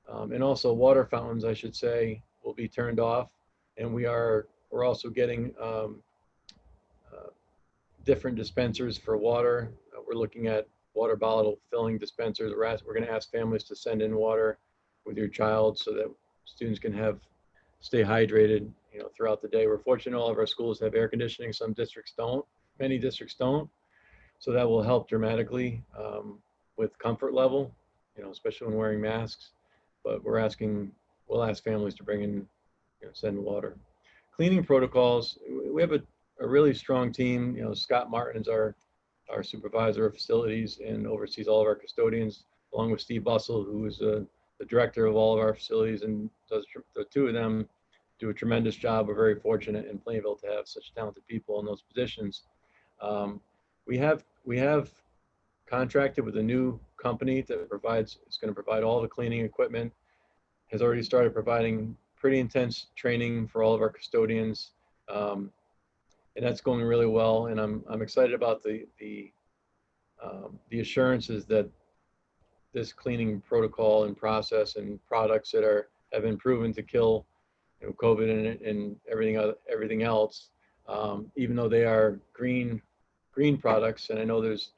Speaker 3: and also water fountains, I should say, will be turned off. And we're also getting different dispensers for water. We're looking at water bottle filling dispensers. We're going to ask families to send in water with your child so that students can stay hydrated, throughout the day. We're fortunate all of our schools have air conditioning. Some districts don't. Many districts don't. So that will help dramatically with comfort level, especially when wearing masks. But we'll ask families to bring in, send water. Cleaning protocols. We have a really strong team. Scott Martin is our supervisor of facilities and oversees all of our custodians, along with Steve Bussell, who is the director of all of our facilities, and the two of them do a tremendous job. We're very fortunate in Plainville to have such talented people in those positions. We have contracted with a new company that is going to provide all the cleaning equipment, has already started providing pretty intense training for all of our custodians. And that's going really well. And I'm excited about the assurances that this cleaning protocol and process and products that have been proven to kill COVID and everything else, even though they are green products. And I know there's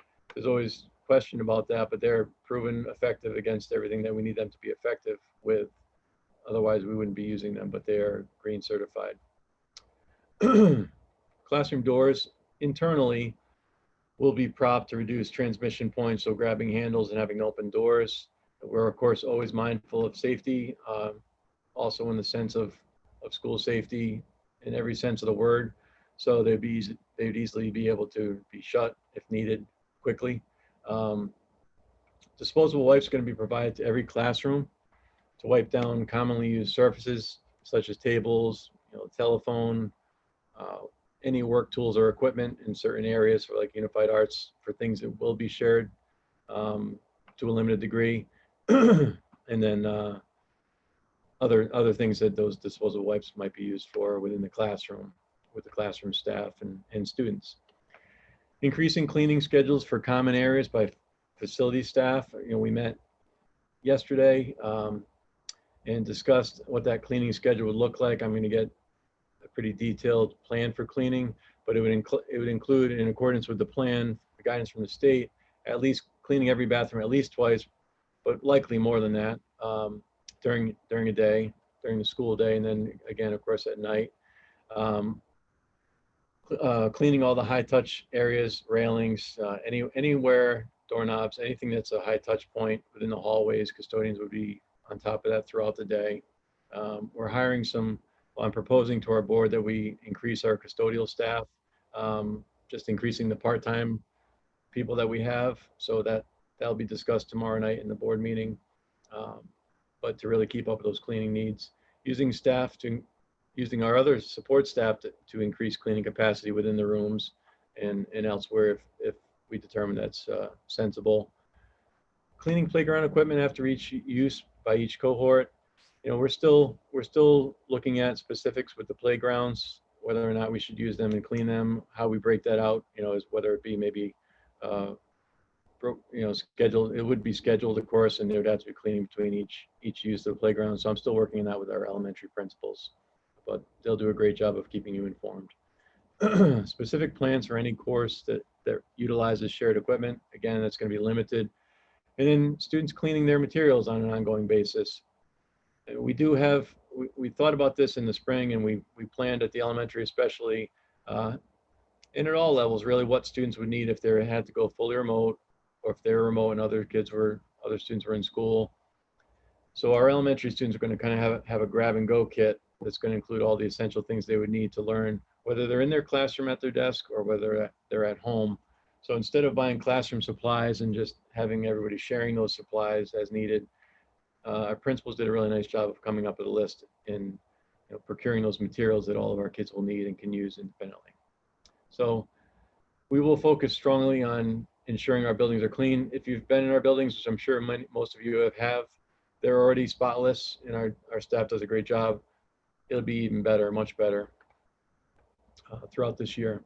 Speaker 3: always question about that, but they're proven effective against everything that we need them to be effective with. Otherwise, we wouldn't be using them, but they are green certified. Classroom doors internally will be propped to reduce transmission points, so grabbing handles and having open doors. We're, of course, always mindful of safety, also in the sense of school safety in every sense of the word. So they'd easily be able to be shut if needed quickly. Disposable wipes are going to be provided to every classroom to wipe down commonly used surfaces such as tables, telephone, any work tools or equipment in certain areas for like Unified Arts, for things that will be shared to a limited degree. And then other things that those disposable wipes might be used for within the classroom with the classroom staff and students. Increasing cleaning schedules for common areas by facility staff. We met yesterday and discussed what that cleaning schedule would look like. I'm going to get a pretty detailed plan for cleaning, but it would include, in accordance with the plan, the guidance from the state, at least cleaning every bathroom at least twice, but likely more than that, during a day, during the school day, and then again, of course, at night. Um, Cleaning all the high touch areas, railings, anywhere, doorknobs, anything that's a high touch point within the hallways. Custodians would be on top of that throughout the day. We're hiring I'm proposing to our board that we increase our custodial staff, just increasing the part-time people that we have. So that'll be discussed tomorrow night in the board meeting. But to really keep up with those cleaning needs, using our other support staff to increase cleaning capacity within the rooms and elsewhere if we determine that's sensible. Cleaning playground equipment after each use by each cohort. We're still looking at specifics with the playgrounds, whether or not we should use them and clean them, how we break that out, is whether it be maybe scheduled. It would be scheduled, of course, and there would have to be cleaning between each use of the playground. So I'm still working on that with our elementary principals, but they'll do a great job of keeping you informed. Specific plans for any course that utilizes shared equipment. Again, that's going to be limited. And then students cleaning their materials on an ongoing basis. We thought about this in the spring, and we planned at the elementary especially, and at all levels really, what students would need if they had to go fully remote, or if they were remote and other students were in school. So our elementary students are going to kind of have a grab and go kit that's going to include all the essential things they would need to learn, whether they're in their classroom at their desk or whether they're at home. So instead of buying classroom supplies and just having everybody sharing those supplies as needed, our principals did a really nice job of coming up with a list and procuring those materials that all of our kids will need and can use independently. So we will focus strongly on ensuring our buildings are clean. If you've been in our buildings, which I'm sure most of you have, they're already spotless, and our staff does a great job. It'll be even better, much better throughout this year.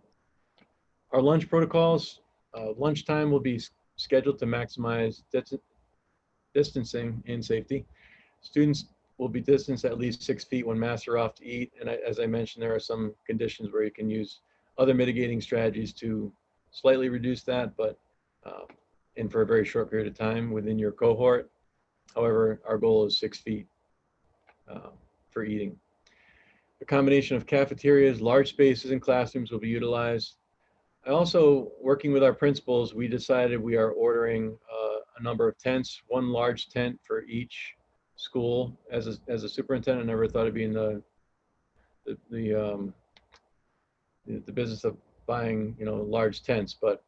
Speaker 3: Our lunch protocols, lunchtime will be scheduled to maximize distancing and safety. Students will be distanced at least 6 feet when masks are off to eat. And as I mentioned, there are some conditions where you can use other mitigating strategies to slightly reduce that, but and for a very short period of time within your cohort. However, our goal is 6 feet for eating. A combination of cafeterias, large spaces, and classrooms will be utilized. Also, working with our principals, we decided we are ordering a number of tents, one large tent for each school. As a superintendent, I never thought it'd be in the business of buying large tents, but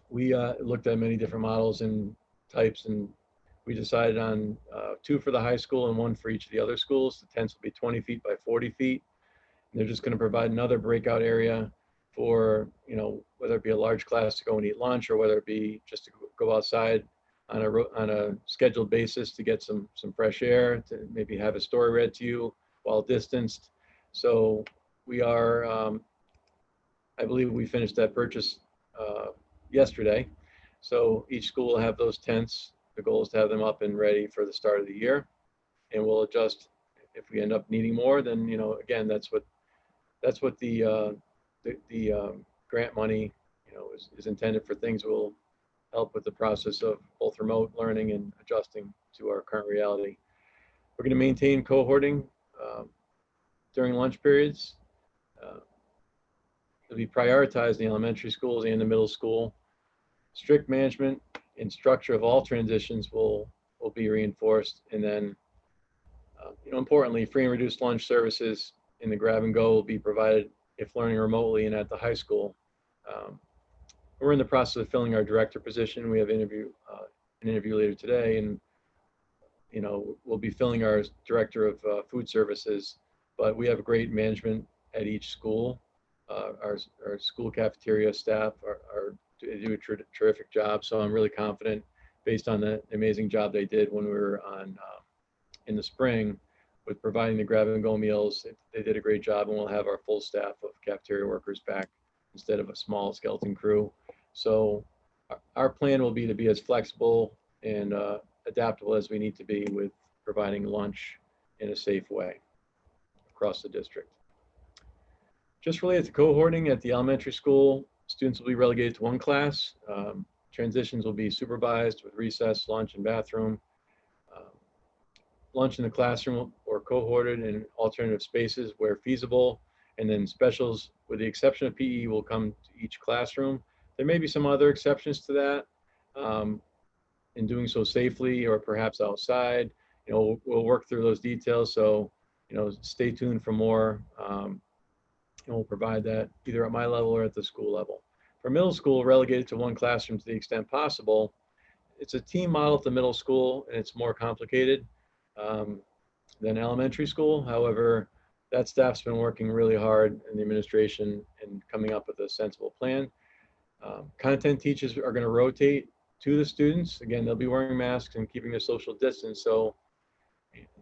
Speaker 3: we looked at many different models and types, and we decided on 2 for the high school and 1 for each of the other schools. The tents will be 20 feet by 40 feet. And they're just going to provide another breakout area for, whether it be a large class to go and eat lunch, or whether it be just to go outside on a scheduled basis to get some fresh air, to maybe have a story read to you while distanced. So we are, I believe we finished that purchase yesterday. So each school will have those tents. The goal is to have them up and ready for the start of the year, and we'll adjust if we end up needing more. Then again, that's what the grant money is intended for. Things will help with the process of both remote learning and adjusting to our current reality. We're going to maintain cohorting during lunch periods. It'll be prioritized in the elementary schools and the middle school. Strict management and structure of all transitions will be reinforced. And then, importantly, free and reduced lunch services in the grab and go will be provided if learning remotely and at the high school. We're in the process of filling our director position. We have an interview later today, and we'll be filling our director of food services. But we have great management at each school. Our school cafeteria staff do a terrific job. So I'm really confident, based on the amazing job they did when we were in the spring with providing the grab and go meals. They did a great job, and we'll have our full staff of cafeteria workers back instead of a small skeleton crew. So our plan will be to be as flexible and adaptable as we need to be with providing lunch in a safe way across the district. Just related to cohorting at the elementary school, students will be relegated to one class. Transitions will be supervised with recess, lunch, and bathroom. Lunch in the classroom or cohorted in alternative spaces where feasible, and then specials, with the exception of PE, will come to each classroom. There may be some other exceptions to that, in doing so safely or perhaps outside. We'll work through those details, so stay tuned for more, and we'll provide that either at my level or at the school level. For middle school, relegated to one classroom to the extent possible. It's a team model at the middle school, and it's more complicated than elementary school. However, that staff's been working really hard in the administration and coming up with a sensible plan. Content teachers are going to rotate to the students. Again, they'll be wearing masks and keeping their social distance. So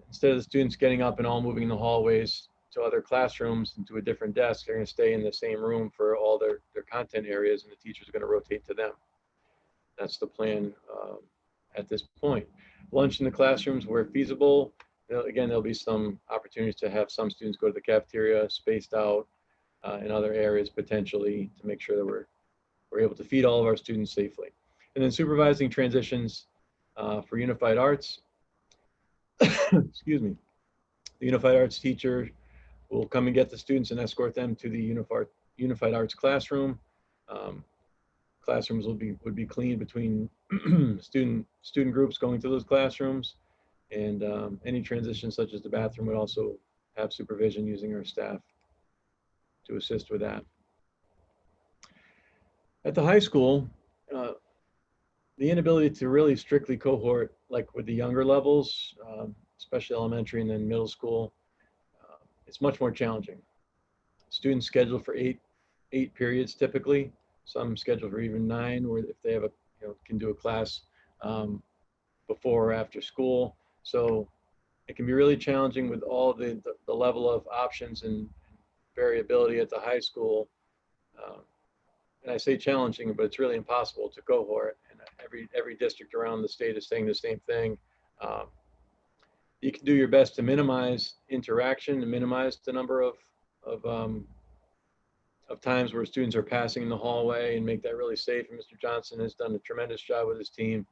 Speaker 3: instead of the students getting up and all moving in the hallways to other classrooms and to a different desk, they're going to stay in the same room for all their content areas, and the teachers are going to rotate to them. That's the plan at this point. Lunch in the classrooms where feasible. Again, there'll be some opportunities to have some students go to the cafeteria, spaced out in other areas potentially, to make sure that we're able to feed all of our students safely. And then supervising transitions for Unified Arts. Excuse me. The Unified Arts teacher will come and get the students and escort them to the Unified Arts classroom. Classrooms would be cleaned between student groups going to those classrooms, and any transitions such as the bathroom would also have supervision using our staff to assist with that. At the high school, the inability to really strictly cohort, like with the younger levels, especially elementary and then middle school, it's much more challenging. Students scheduled for eight periods typically. Some scheduled for even 9, or if they have can do a class before or after school. So it can be really challenging with all the level of options and variability at the high school. And I say challenging, but it's really impossible to cohort. And every district around the state is saying the same thing. You can do your best to minimize interaction and minimize the number of times where students are passing in the hallway, and make that really safe. And Mr. Johnson has done a tremendous job with his team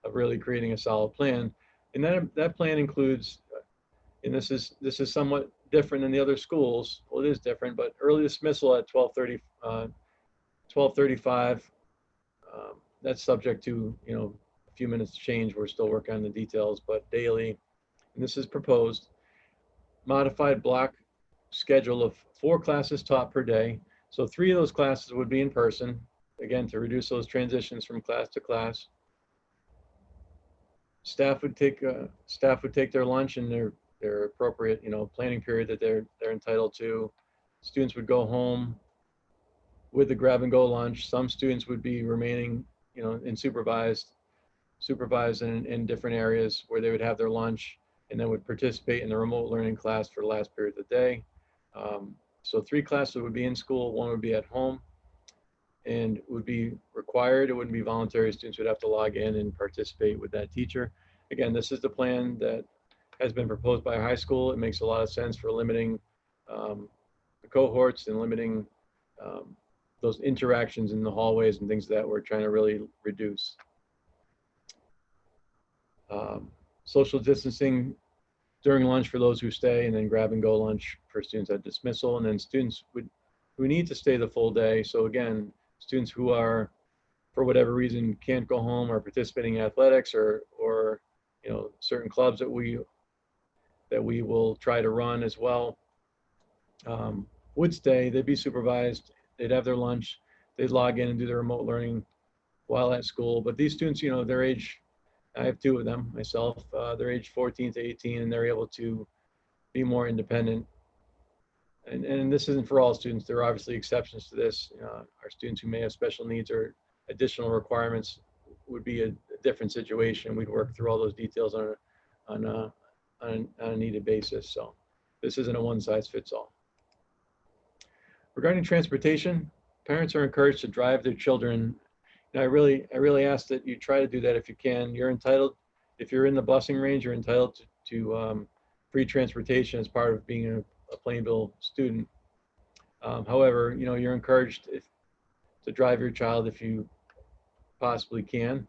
Speaker 3: of really creating a solid plan. And that plan includes, and this is somewhat different than the other schools. Well, it is different, but early dismissal at 12:35. That's subject to a few minutes to change. We're still working on the details, but daily. And this is proposed. Modified block schedule of 4 classes taught per day. So 3 of those classes would be in person, again, to reduce those transitions from class to class. Staff would take their lunch in their appropriate planning period that they're entitled to. Students would go home with the grab and go lunch. Some students would be remaining in supervised in different areas where they would have their lunch, and then would participate in the remote learning class for the last period of the day. So 3 classes would be in school, 1 would be at home, and would be required. It wouldn't be voluntary. Students would have to log in and participate with that teacher. Again, this is the plan that has been proposed by our high school. It makes a lot of sense for limiting the cohorts and limiting those interactions in the hallways and things that we're trying to really reduce. Social distancing during lunch for those who stay, and then grab and go lunch for students at dismissal. And then students who need to stay the full day. So again, students who are, for whatever reason, can't go home, or participating in athletics or certain clubs that we will try to run as well, would stay. They'd be supervised. They'd have their lunch. They'd log in and do their remote learning while at school. But these students, their age, I have 2 of them myself, they're age 14 to 18, and they're able to be more independent. And this isn't for all students. There are obviously exceptions to this. Our students who may have special needs or additional requirements would be a different situation. We'd work through all those details on a needed basis. So this isn't a one-size-fits-all. Regarding transportation, parents are encouraged to drive their children. And I really ask that you try to do that if you can. You're entitled, if you're in the busing range, you're entitled to free transportation as part of being a Plainville student. However, you're encouraged to drive your child if you possibly can.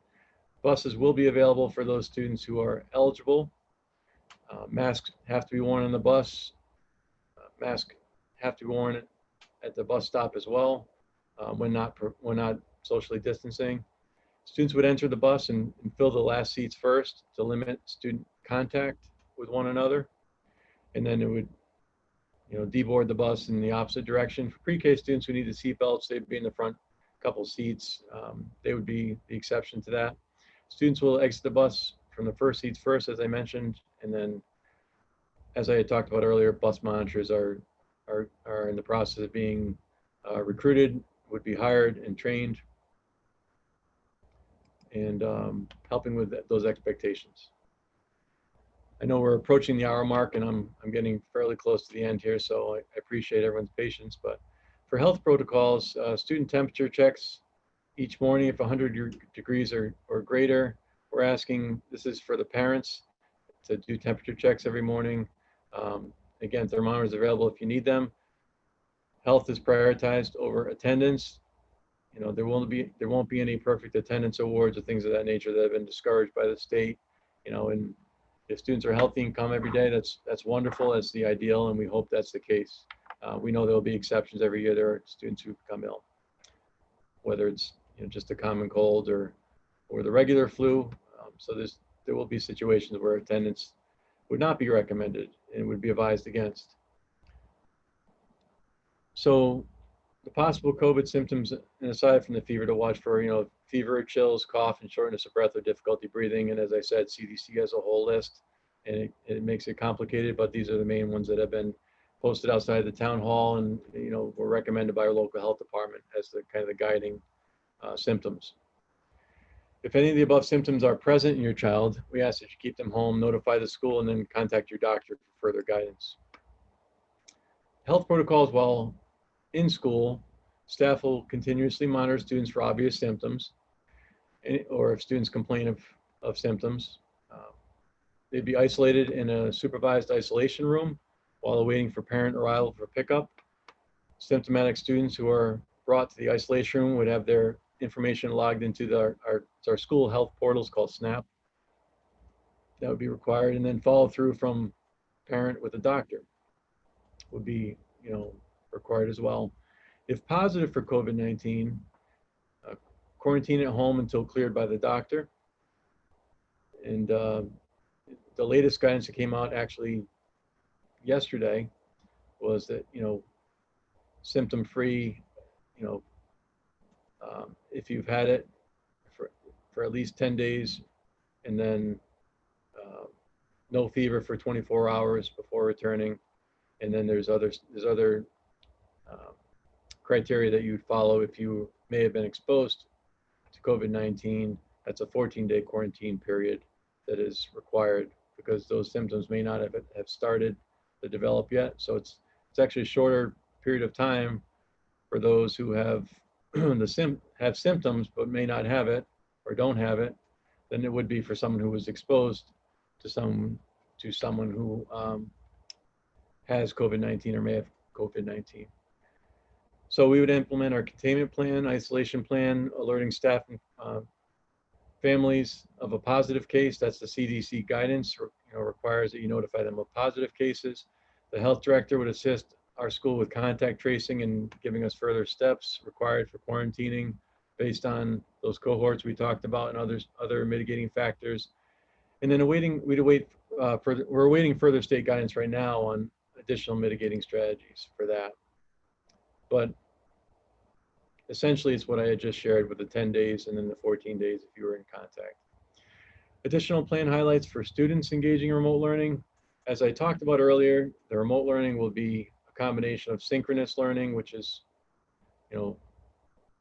Speaker 3: Buses will be available for those students who are eligible. Masks have to be worn on the bus. Masks have to be worn at the bus stop as well when not socially distancing. Students would enter the bus and fill the last seats first to limit student contact with one another. And then it would, deboard the bus in the opposite direction. For pre-K students who need the seat belts, they'd be in the front couple seats. They would be the exception to that. Students will exit the bus from the first seats first, as I mentioned, and then, as I had talked about earlier, bus monitors are in the process of being recruited, would be hired and trained, and helping with those expectations. I know we're approaching the hour mark, and I'm getting fairly close to the end here, so I appreciate everyone's patience. But for health protocols, student temperature checks each morning if 100 degrees or greater. We're asking, this is for the parents, to do temperature checks every morning. Again, thermometers available if you need them. Health is prioritized over attendance. There won't be any perfect attendance awards or things of that nature that have been discouraged by the state. And if students are healthy and come every day, that's wonderful. That's the ideal, and we hope that's the case. We know there'll be exceptions every year. There are students who become ill, whether it's just a common cold or the regular flu. So there will be situations where attendance would not be recommended and would be advised against. So the possible COVID symptoms, and aside from the fever, to watch for, fever, chills, cough, and shortness of breath or difficulty breathing. And as I said, CDC has a whole list, and it makes it complicated, but these are the main ones that have been posted outside the town hall and, were recommended by our local health department as the kind of the guiding symptoms. If any of the above symptoms are present in your child, we ask that you keep them home, notify the school, and then contact your doctor for further guidance. Health protocols: while in school, staff will continuously monitor students for obvious symptoms, or if students complain of symptoms. They'd be isolated in a supervised isolation room while awaiting for parent arrival for pickup. Symptomatic students who are brought to the isolation room would have their information logged into our school health portals called SNAP. That would be required, and then follow through from parent with a doctor would be, required as well. If positive for COVID-19, quarantine at home until cleared by the doctor. And the latest guidance that came out actually yesterday was that, symptom-free, if you've had it for at least 10 days, and then no fever for 24 hours before returning. And then there's other criteria that you'd follow if you may have been exposed to COVID-19. That's a 14-day quarantine period that is required, because those symptoms may not have started to develop yet. So it's actually a shorter period of time for those who have have symptoms but may not have it or don't have it than it would be for someone who was exposed to someone who has COVID-19 or may have COVID-19. So we would implement our containment plan, isolation plan, alerting staff and families of a positive case. That's the CDC guidance, requires that you notify them of positive cases. The health director would assist our school with contact tracing and giving us further steps required for quarantining based on those cohorts we talked about and other mitigating factors. And then we're awaiting further state guidance right now on additional mitigating strategies for that. But essentially, it's what I had just shared with the 10 days and then the 14 days if you were in contact. Additional plan highlights for students engaging in remote learning. As I talked about earlier, the remote learning will be a combination of synchronous learning, which is,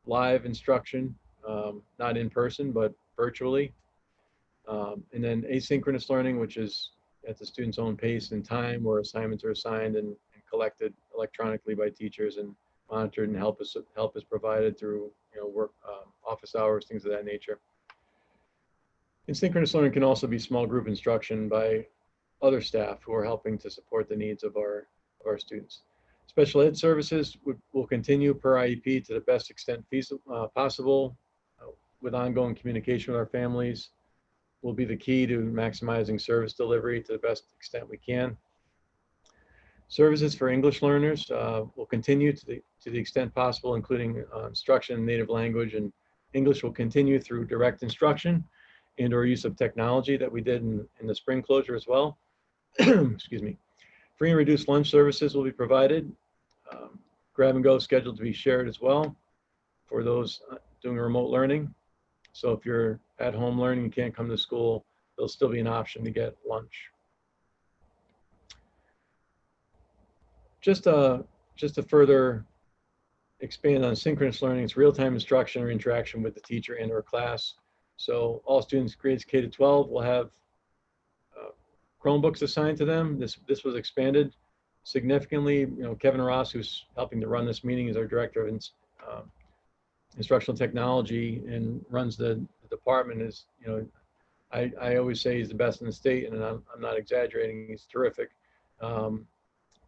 Speaker 3: live instruction, not in person, but virtually. And then asynchronous learning, which is at the student's own pace and time, where assignments are assigned and collected electronically by teachers and monitored, and help is provided through work, office hours, things of that nature. And synchronous learning can also be small group instruction by other staff who are helping to support the needs of our students. Special ed services will continue per IEP to the best extent possible. with ongoing communication with our families will be the key to maximizing service delivery to the best extent we can. Services for English learners will continue to the extent possible, including instruction in native language, and English will continue through direct instruction and or use of technology that we did in the spring closure as well. Excuse me. Free and reduced lunch services will be provided. Grab and go scheduled to be shared as well for those doing remote learning. So if you're at home learning and can't come to school, there'll still be an option to get lunch. Just to further expand on synchronous learning, it's real-time instruction or interaction with the teacher and or class. So all students grades K to 12 will have Chromebooks assigned to them. This was expanded significantly. You know, Kevin Ross, who's helping to run this meeting, is our director of instructional technology and runs the department. Is, you know, I always say he's the best in the state, and I'm not exaggerating. He's terrific.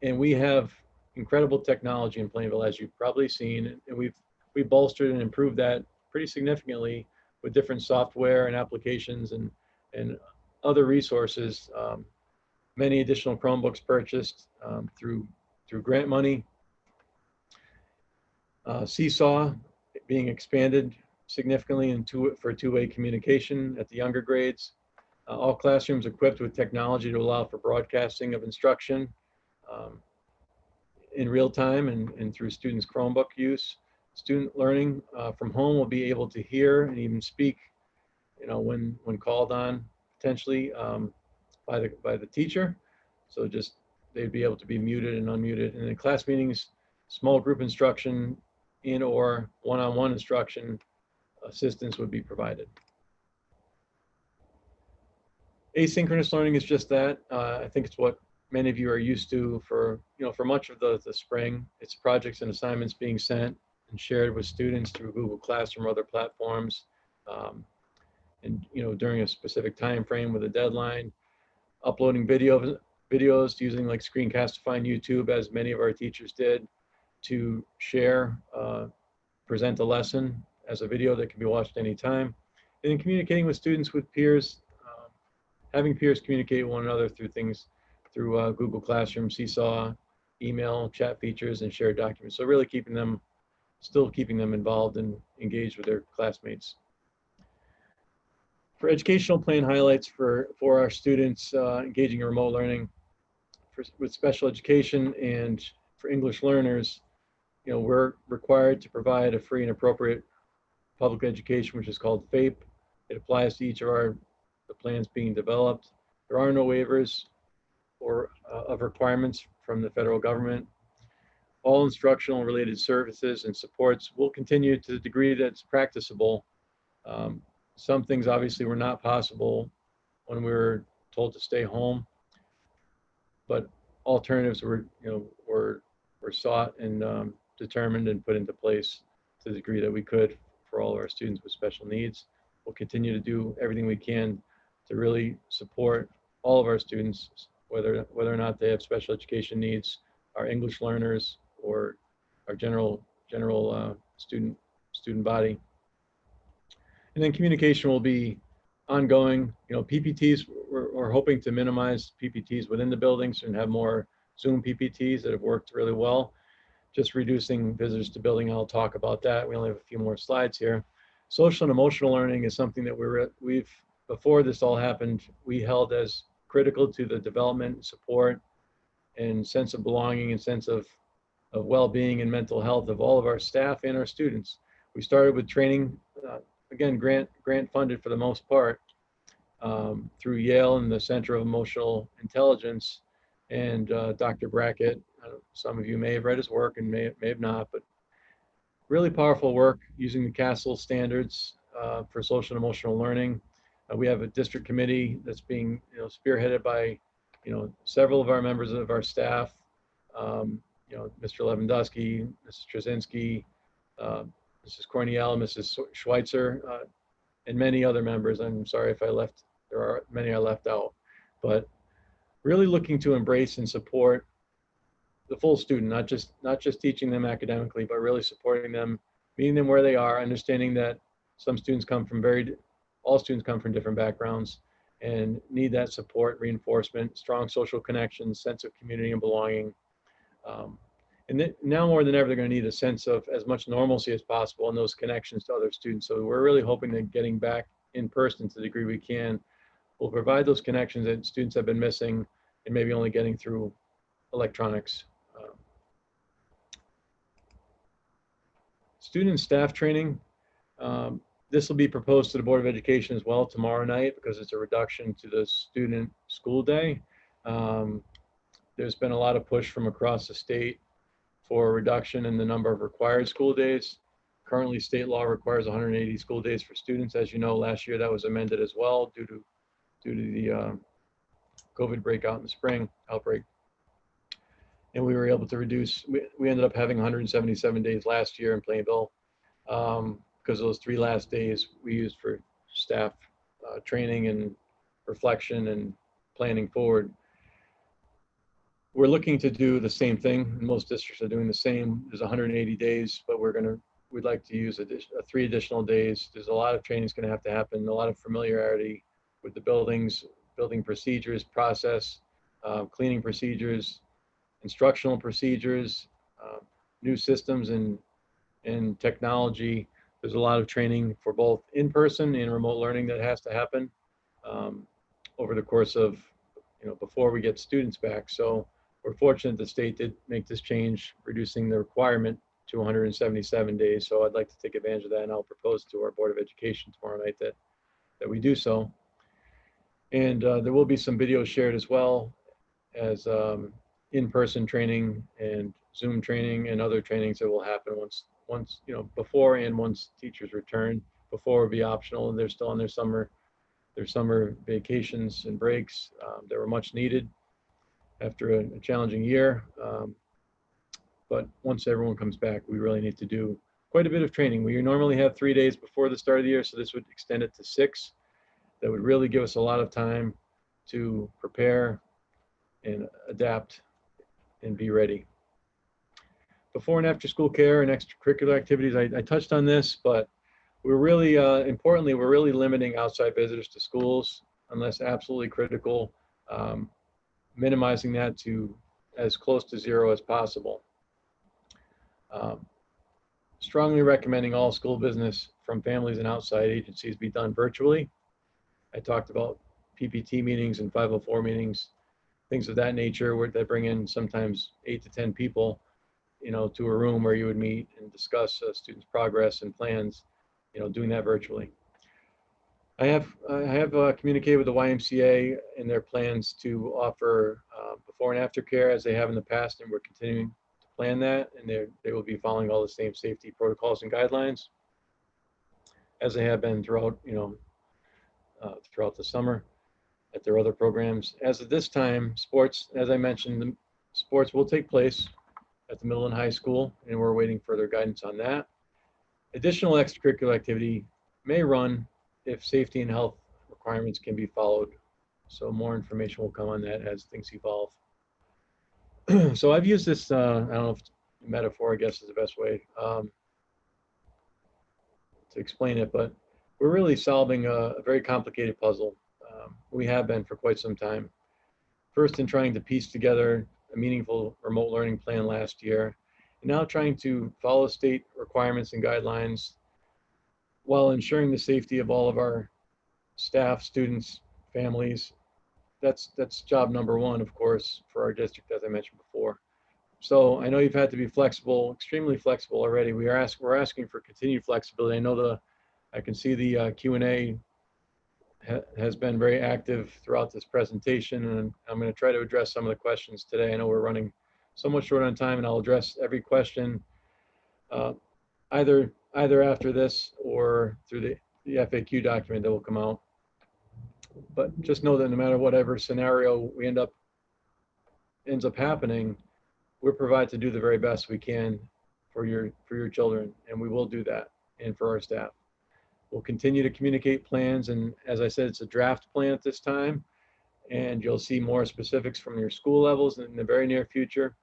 Speaker 3: And we have incredible technology in Plainville, as you've probably seen, and we've bolstered and improved that pretty significantly with different software and applications and other resources. Many additional Chromebooks purchased through grant money. Seesaw being expanded significantly for two-way communication at the younger grades. All classrooms equipped with technology to allow for broadcasting of instruction in real time and through students' Chromebook use. Student learning from home will be able to hear and even speak, you know, when called on potentially by the teacher. So just they'd be able to be muted and unmuted. And in class meetings, small group instruction in or one-on-one instruction assistance would be provided. Asynchronous learning is just that. I think it's what many of you are used to for much of the spring. It's projects and assignments being sent and shared with students through Google Classroom or other platforms, and during a specific time frame with a deadline. Uploading videos using like Screencastify and YouTube, as many of our teachers did, to share, present a lesson as a video that can be watched anytime. And then communicating with students, with peers, having peers communicate with one another through Google Classroom, Seesaw, email, chat features, and shared documents. So really still keeping them involved and engaged with their classmates. For educational plan highlights for our students engaging in remote learning, with special education and for English learners, we're required to provide a free and appropriate public education, which is called FAPE. It applies to each of the plans being developed. There are no waivers of requirements from the federal government. All instructional and related services and supports will continue to the degree that's practicable. Some things obviously were not possible when we were told to stay home, but alternatives were sought and determined and put into place to the degree that we could for all of our students with special needs. We'll continue to do everything we can to really support all of our students, whether or not they have special education needs, our English learners, or our general student body. And then communication will be ongoing. PPTs, we're hoping to minimize PPTs within the buildings and have more Zoom PPTs that have worked really well. Just reducing visitors to building, I'll talk about that. We only have a few more slides here. Social and emotional learning is something that before this all happened, we held as critical to the development, support, and sense of belonging and sense of well-being and mental health of all of our staff and our students. We started with training, again, grant funded for the most part, through Yale and the Center of Emotional Intelligence, and Dr. Brackett. Some of you may have read his work and may have not, but really powerful work using the CASEL standards for social and emotional learning. We have a district committee that's being spearheaded by several of our members of our staff, Mr. Lewandowski, Mrs. Trzynski, Mrs. Corniel, Mrs. Schweitzer, and many other members. I'm sorry if there are many I left out, but really looking to embrace and support the full student, not just teaching them academically, but really supporting them, meeting them where they are, understanding that Some students come from all students come from different backgrounds and need that support, reinforcement, strong social connections, sense of community and belonging. And now more than ever, they're going to need a sense of as much normalcy as possible and those connections to other students. So we're really hoping that getting back in person to the degree we can will provide those connections that students have been missing and maybe only getting through electronics. Student and staff training. This will be proposed to the Board of Education as well tomorrow night because it's a reduction to the student school day. There's been a lot of push from across the state for a reduction in the number of required school days. Currently, state law requires 180 school days for students. As you know, last year that was amended as well due to the COVID breakout in the spring outbreak. And we were able to reduce, we ended up having 177 days last year in Plainville because those 3 last days we used for staff training and reflection and planning forward. We're looking to do the same thing. Most districts are doing the same. There's 180 days, but we'd like to use 3 additional days. There's a lot of training that's going to have to happen, a lot of familiarity with the buildings, building procedures, process, cleaning procedures, instructional procedures, new systems and technology. There's a lot of training for both in-person and remote learning that has to happen over the course of, before we get students back. So we're fortunate the state did make this change, reducing the requirement to 177 days. So I'd like to take advantage of that, and I'll propose to our Board of Education tomorrow night that we do so. And there will be some videos shared as well as in-person training and Zoom training and other trainings that will happen once before and once teachers return. Before will be optional, and they're still on their summer vacations and breaks that were much needed after a challenging year. But once everyone comes back, we really need to do quite a bit of training. We normally have 3 days before the start of the year, so this would extend it to 6. That would really give us a lot of time to prepare and adapt and be ready. Before and after school care and extracurricular activities, I touched on this, but we're really, importantly, we're really limiting outside visitors to schools unless absolutely critical, minimizing that to as close to 0 as possible. Strongly recommending all school business from families and outside agencies be done virtually. I talked about PPT meetings and 504 meetings, things of that nature, where they bring in sometimes 8 to 10 people, to a room where you would meet and discuss students' progress and plans, doing that virtually. I have communicated with the YMCA and their plans to offer before and after care as they have in the past, and we're continuing to plan that, and they will be following all the same safety protocols and guidelines as they have been throughout, throughout the summer at their other programs. As of this time, sports, as I mentioned, the sports will take place at the middle and high school, and we're waiting further guidance on that. Additional extracurricular activity may run if safety and health requirements can be followed. So more information will come on that as things evolve. So I've used this, I don't know if metaphor, I guess, is the best way to explain it, but we're really solving a very complicated puzzle. We have been for quite some time. First in trying to piece together a meaningful remote learning plan last year, and now trying to follow state requirements and guidelines while ensuring the safety of all of our staff, students, families. That's job number 1, of course, for our district, as I mentioned before. So I know you've had to be flexible, extremely flexible already. We're asking for continued flexibility. I know I can see the Q&A has been very active throughout this presentation, and I'm going to try to address some of the questions today. I know we're running somewhat short on time, and I'll address every question either after this or through the FAQ document that will come out. But just know that no matter whatever scenario ends up happening, we're provided to do the very best we can for your children, and we will do that, and for our staff. We'll continue to communicate plans, and as I said, it's a draft plan at this time, and you'll see more specifics from your school levels in the very near future.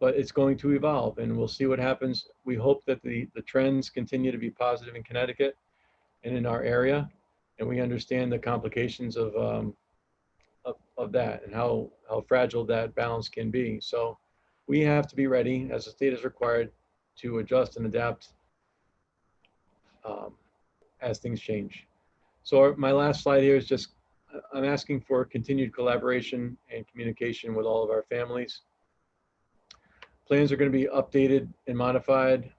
Speaker 3: but it's going to evolve, and we'll see what happens. We hope that the trends continue to be positive in Connecticut and in our area, and we understand the complications of that and how fragile that balance can be. So we have to be ready, as the state is required, to adjust and adapt as things change. So my last slide here is just, I'm asking for continued collaboration and communication with all of our families. Plans are going to be updated and modified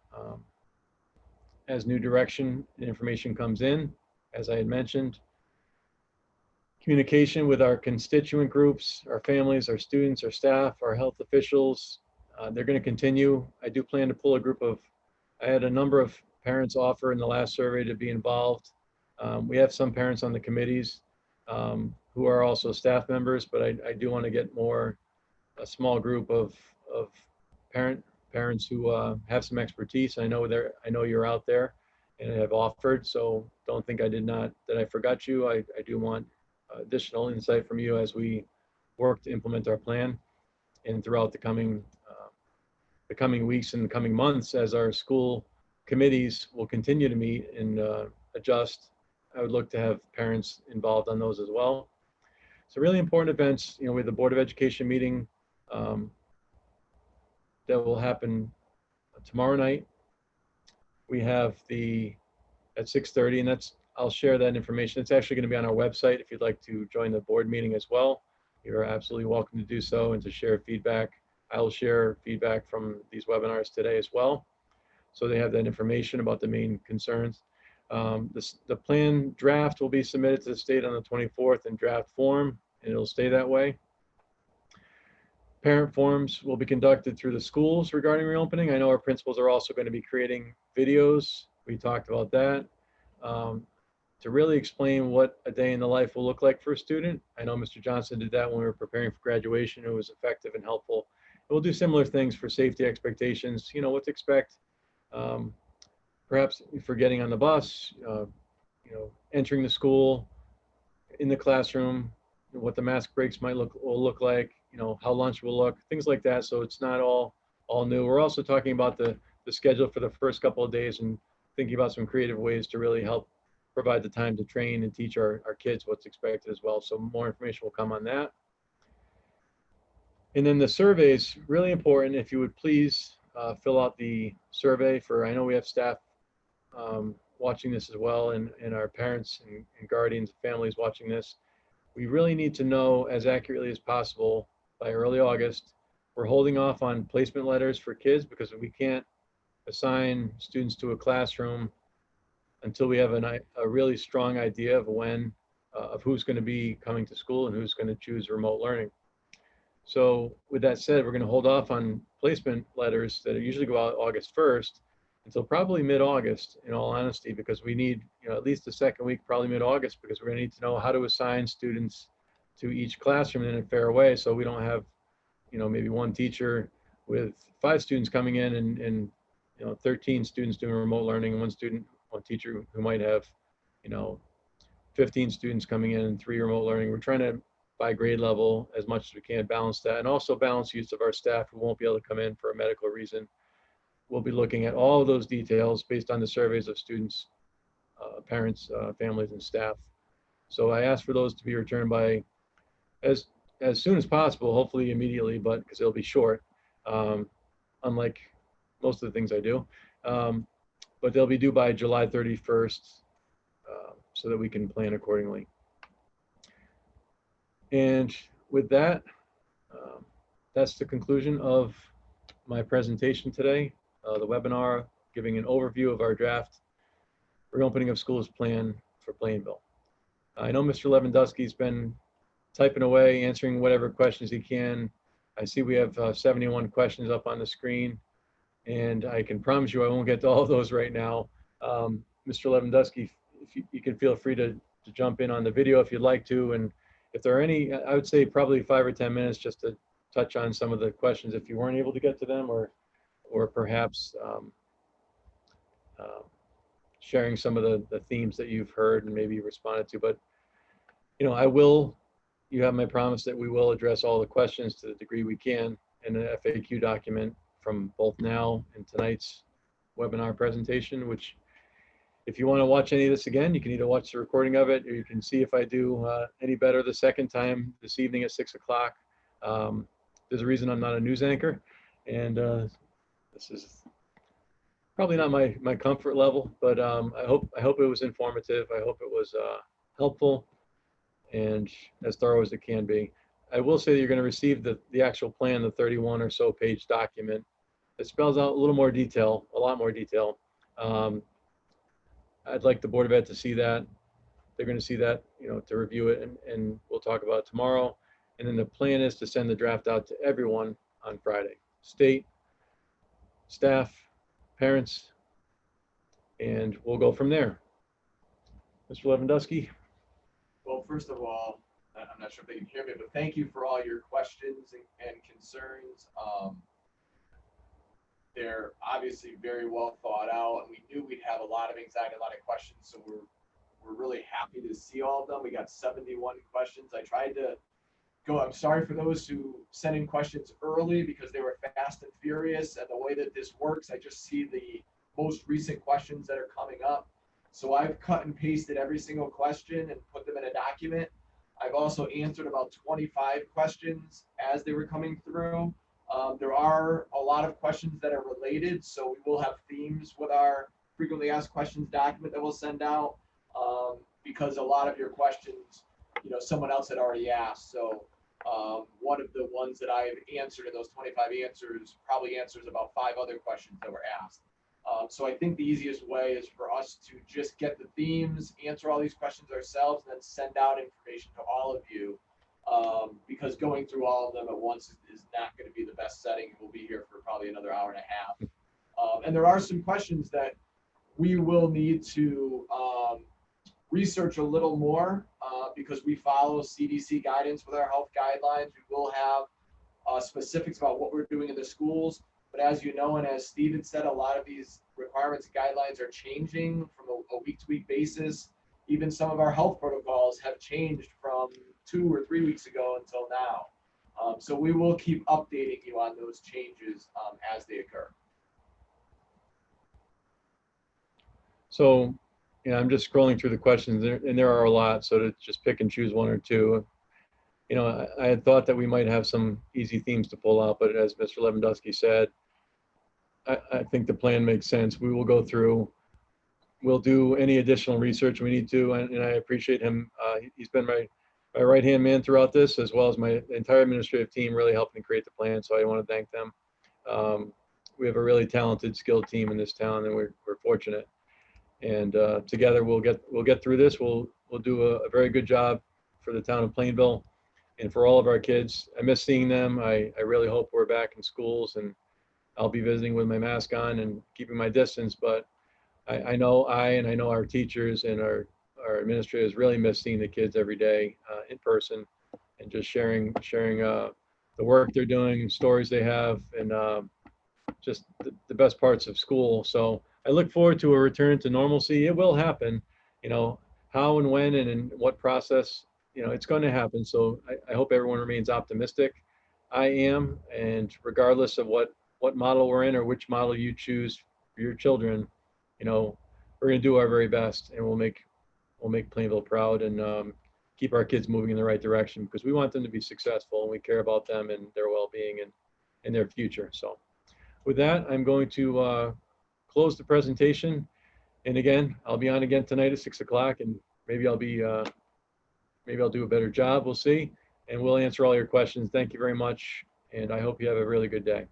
Speaker 3: as new direction and information comes in, as I had mentioned. Communication with our constituent groups, our families, our students, our staff, our health officials, they're going to continue. I do plan to pull a group of, I had a number of parents offer in the last survey to be involved. We have some parents on the committees who are also staff members, but I do want to get a small group of parents who have some expertise. I know you're out there and have offered, so don't think that I forgot you. I do want additional insight from you as we work to implement our plan, and throughout the coming weeks and the coming months, as our school committees will continue to meet and adjust. I would look to have parents involved on those as well. So really important events, you know, with the Board of Education meeting that will happen tomorrow night. We have at 6:30, and I'll share that information. It's actually going to be on our website if you'd like to join the board meeting as well. You're absolutely welcome to do so and to share feedback. I will share feedback from these webinars today as well, so they have that information about the main concerns. The plan draft will be submitted to the state on the 24th in draft form, and it'll stay that way. Parent forums will be conducted through the schools regarding reopening. I know our principals are also going to be creating videos. We talked about that. To really explain what a day in the life will look like for a student. I know Mr. Johnson did that when we were preparing for graduation. It was effective and helpful. We'll do similar things for safety expectations, you know, what to expect. Perhaps for getting on the bus, you know, entering the school, in the classroom, what the mask breaks will look like, you know, how lunch will look, things like that. So it's not all new. We're also talking about the schedule for the first couple of days and thinking about some creative ways to really help provide the time to train and teach our kids what's expected as well. So more information will come on that. And then the surveys, really important. If you would please fill out the survey I know we have staff watching this as well, and our parents and guardians and families watching this. We really need to know as accurately as possible by early August. We're holding off on placement letters for kids because we can't assign students to a classroom until we have a really strong idea of of who's going to be coming to school and who's going to choose remote learning. So with that said, we're going to hold off on placement letters that usually go out August 1st until probably mid-August, in all honesty, because we need, you know, at least the second week, probably mid-August, because we're going to need to know how to assign students to each classroom in a fair way, so we don't have, you know, maybe one teacher with 5 students coming in and you know, 13 students doing remote learning, and one teacher who might have, you know, 15 students coming in and 3 remote learning. We're trying to, by grade level, as much as we can, balance that, and also balance use of our staff who won't be able to come in for a medical reason. We'll be looking at all of those details based on the surveys of students, parents, families, and staff. So I ask for those to be returned by as soon as possible, hopefully immediately, but because it'll be short, unlike most of the things I do. But they'll be due by July 31st, so that we can plan accordingly. And with that, that's the conclusion of my presentation today, the webinar giving an overview of our draft reopening of schools plan for Plainville. I know Mr. Lewandowski's been typing away, answering whatever questions he can. I see we have 71 questions up on the screen, and I can promise you I won't get to all of those right now. Mr. Lewandowski, if you can feel free to jump in on the video if you'd like to, and if there are any, I would say probably 5 or 10 minutes just to touch on some of the questions if you weren't able to get to them, or perhaps sharing some of the themes that you've heard and maybe responded to. But, you know, you have my promise that we will address all the questions to the degree we can. and an FAQ document from both now and tonight's webinar presentation, which if you want to watch any of this again, you can either watch the recording of it or you can see if I do any better the second time this evening at 6 o'clock. There's a reason I'm not a news anchor, and this is probably not my comfort level, but I hope it was informative. I hope it was helpful and as thorough as it can be. I will say that you're going to receive the actual plan, the 31 or so page document. It spells out a little more detail, a lot more detail. I'd like the Board of Ed to see that. They're going to see that, to review it, and we'll talk about it tomorrow. And then the plan is to send the draft out to everyone on Friday, state, staff, parents, and we'll go from there. Mr. Lewandowski.
Speaker 2: Well, first of all, I'm not sure if they can hear me, but thank you for all your questions and concerns. They're obviously very well thought out, and we knew we'd have a lot of anxiety, a lot of questions, so we're really happy to see all of them. We got 71 questions. I tried to go, I'm sorry for those who sent in questions early because they were fast and furious, and the way that this works, I just see the most recent questions that are coming up. So I've cut and pasted every single question and put them in a document. I've also answered about 25 questions as they were coming through. There are a lot of questions that are related, so we will have themes with our frequently asked questions document that we'll send out, because a lot of your questions, someone else had already asked. So one of the ones that I've answered in those 25 answers probably answers about 5 other questions that were asked. So I think the easiest way is for us to just get the themes, answer all these questions ourselves, and then send out information to all of you, because going through all of them at once is not going to be the best setting. We'll be here for probably another hour and a half. And there are some questions that we will need to research a little more, because we follow CDC guidance with our health guidelines. We will have specifics about what we're doing in the schools. But as you know, and as Steve had said, a lot of these requirements and guidelines are changing from a week-to-week basis. Even some of our health protocols have changed from 2 or 3 weeks ago until now. So we will keep updating you on those changes as they occur.
Speaker 3: So, I'm just scrolling through the questions, and there are a lot, so to just pick and choose 1 or 2. I had thought that we might have some easy themes to pull out, but as Mr. Lewandowski said, I think the plan makes sense. We will go through, we'll do any additional research we need to, and I appreciate him. He's been my right-hand man throughout this, as well as my entire administrative team really helping create the plan, so I want to thank them. We have a really talented, skilled team in this town, and we're fortunate. And together we'll get through this. We'll do a very good job for the town of Plainville and for all of our kids. I miss seeing them. I really hope we're back in schools, and I'll be visiting with my mask on and keeping my distance. But I know our teachers and our administrators really miss seeing the kids every day in person, and just sharing the work they're doing, stories they have, and just the best parts of school. So I look forward to a return to normalcy. It will happen, how and when and in what process, it's going to happen. So I hope everyone remains optimistic. I am, and regardless of what model we're in or which model you choose for your children, we're going to do our very best, and we'll make Plainville proud, and keep our kids moving in the right direction, because we want them to be successful, and we care about them and their well-being and their future. So with that, I'm going to close the presentation. And again, I'll be on again tonight at 6 o'clock, and maybe I'll do a better job. We'll see. And we'll answer all your questions. Thank you very much. And I hope you have a really good day.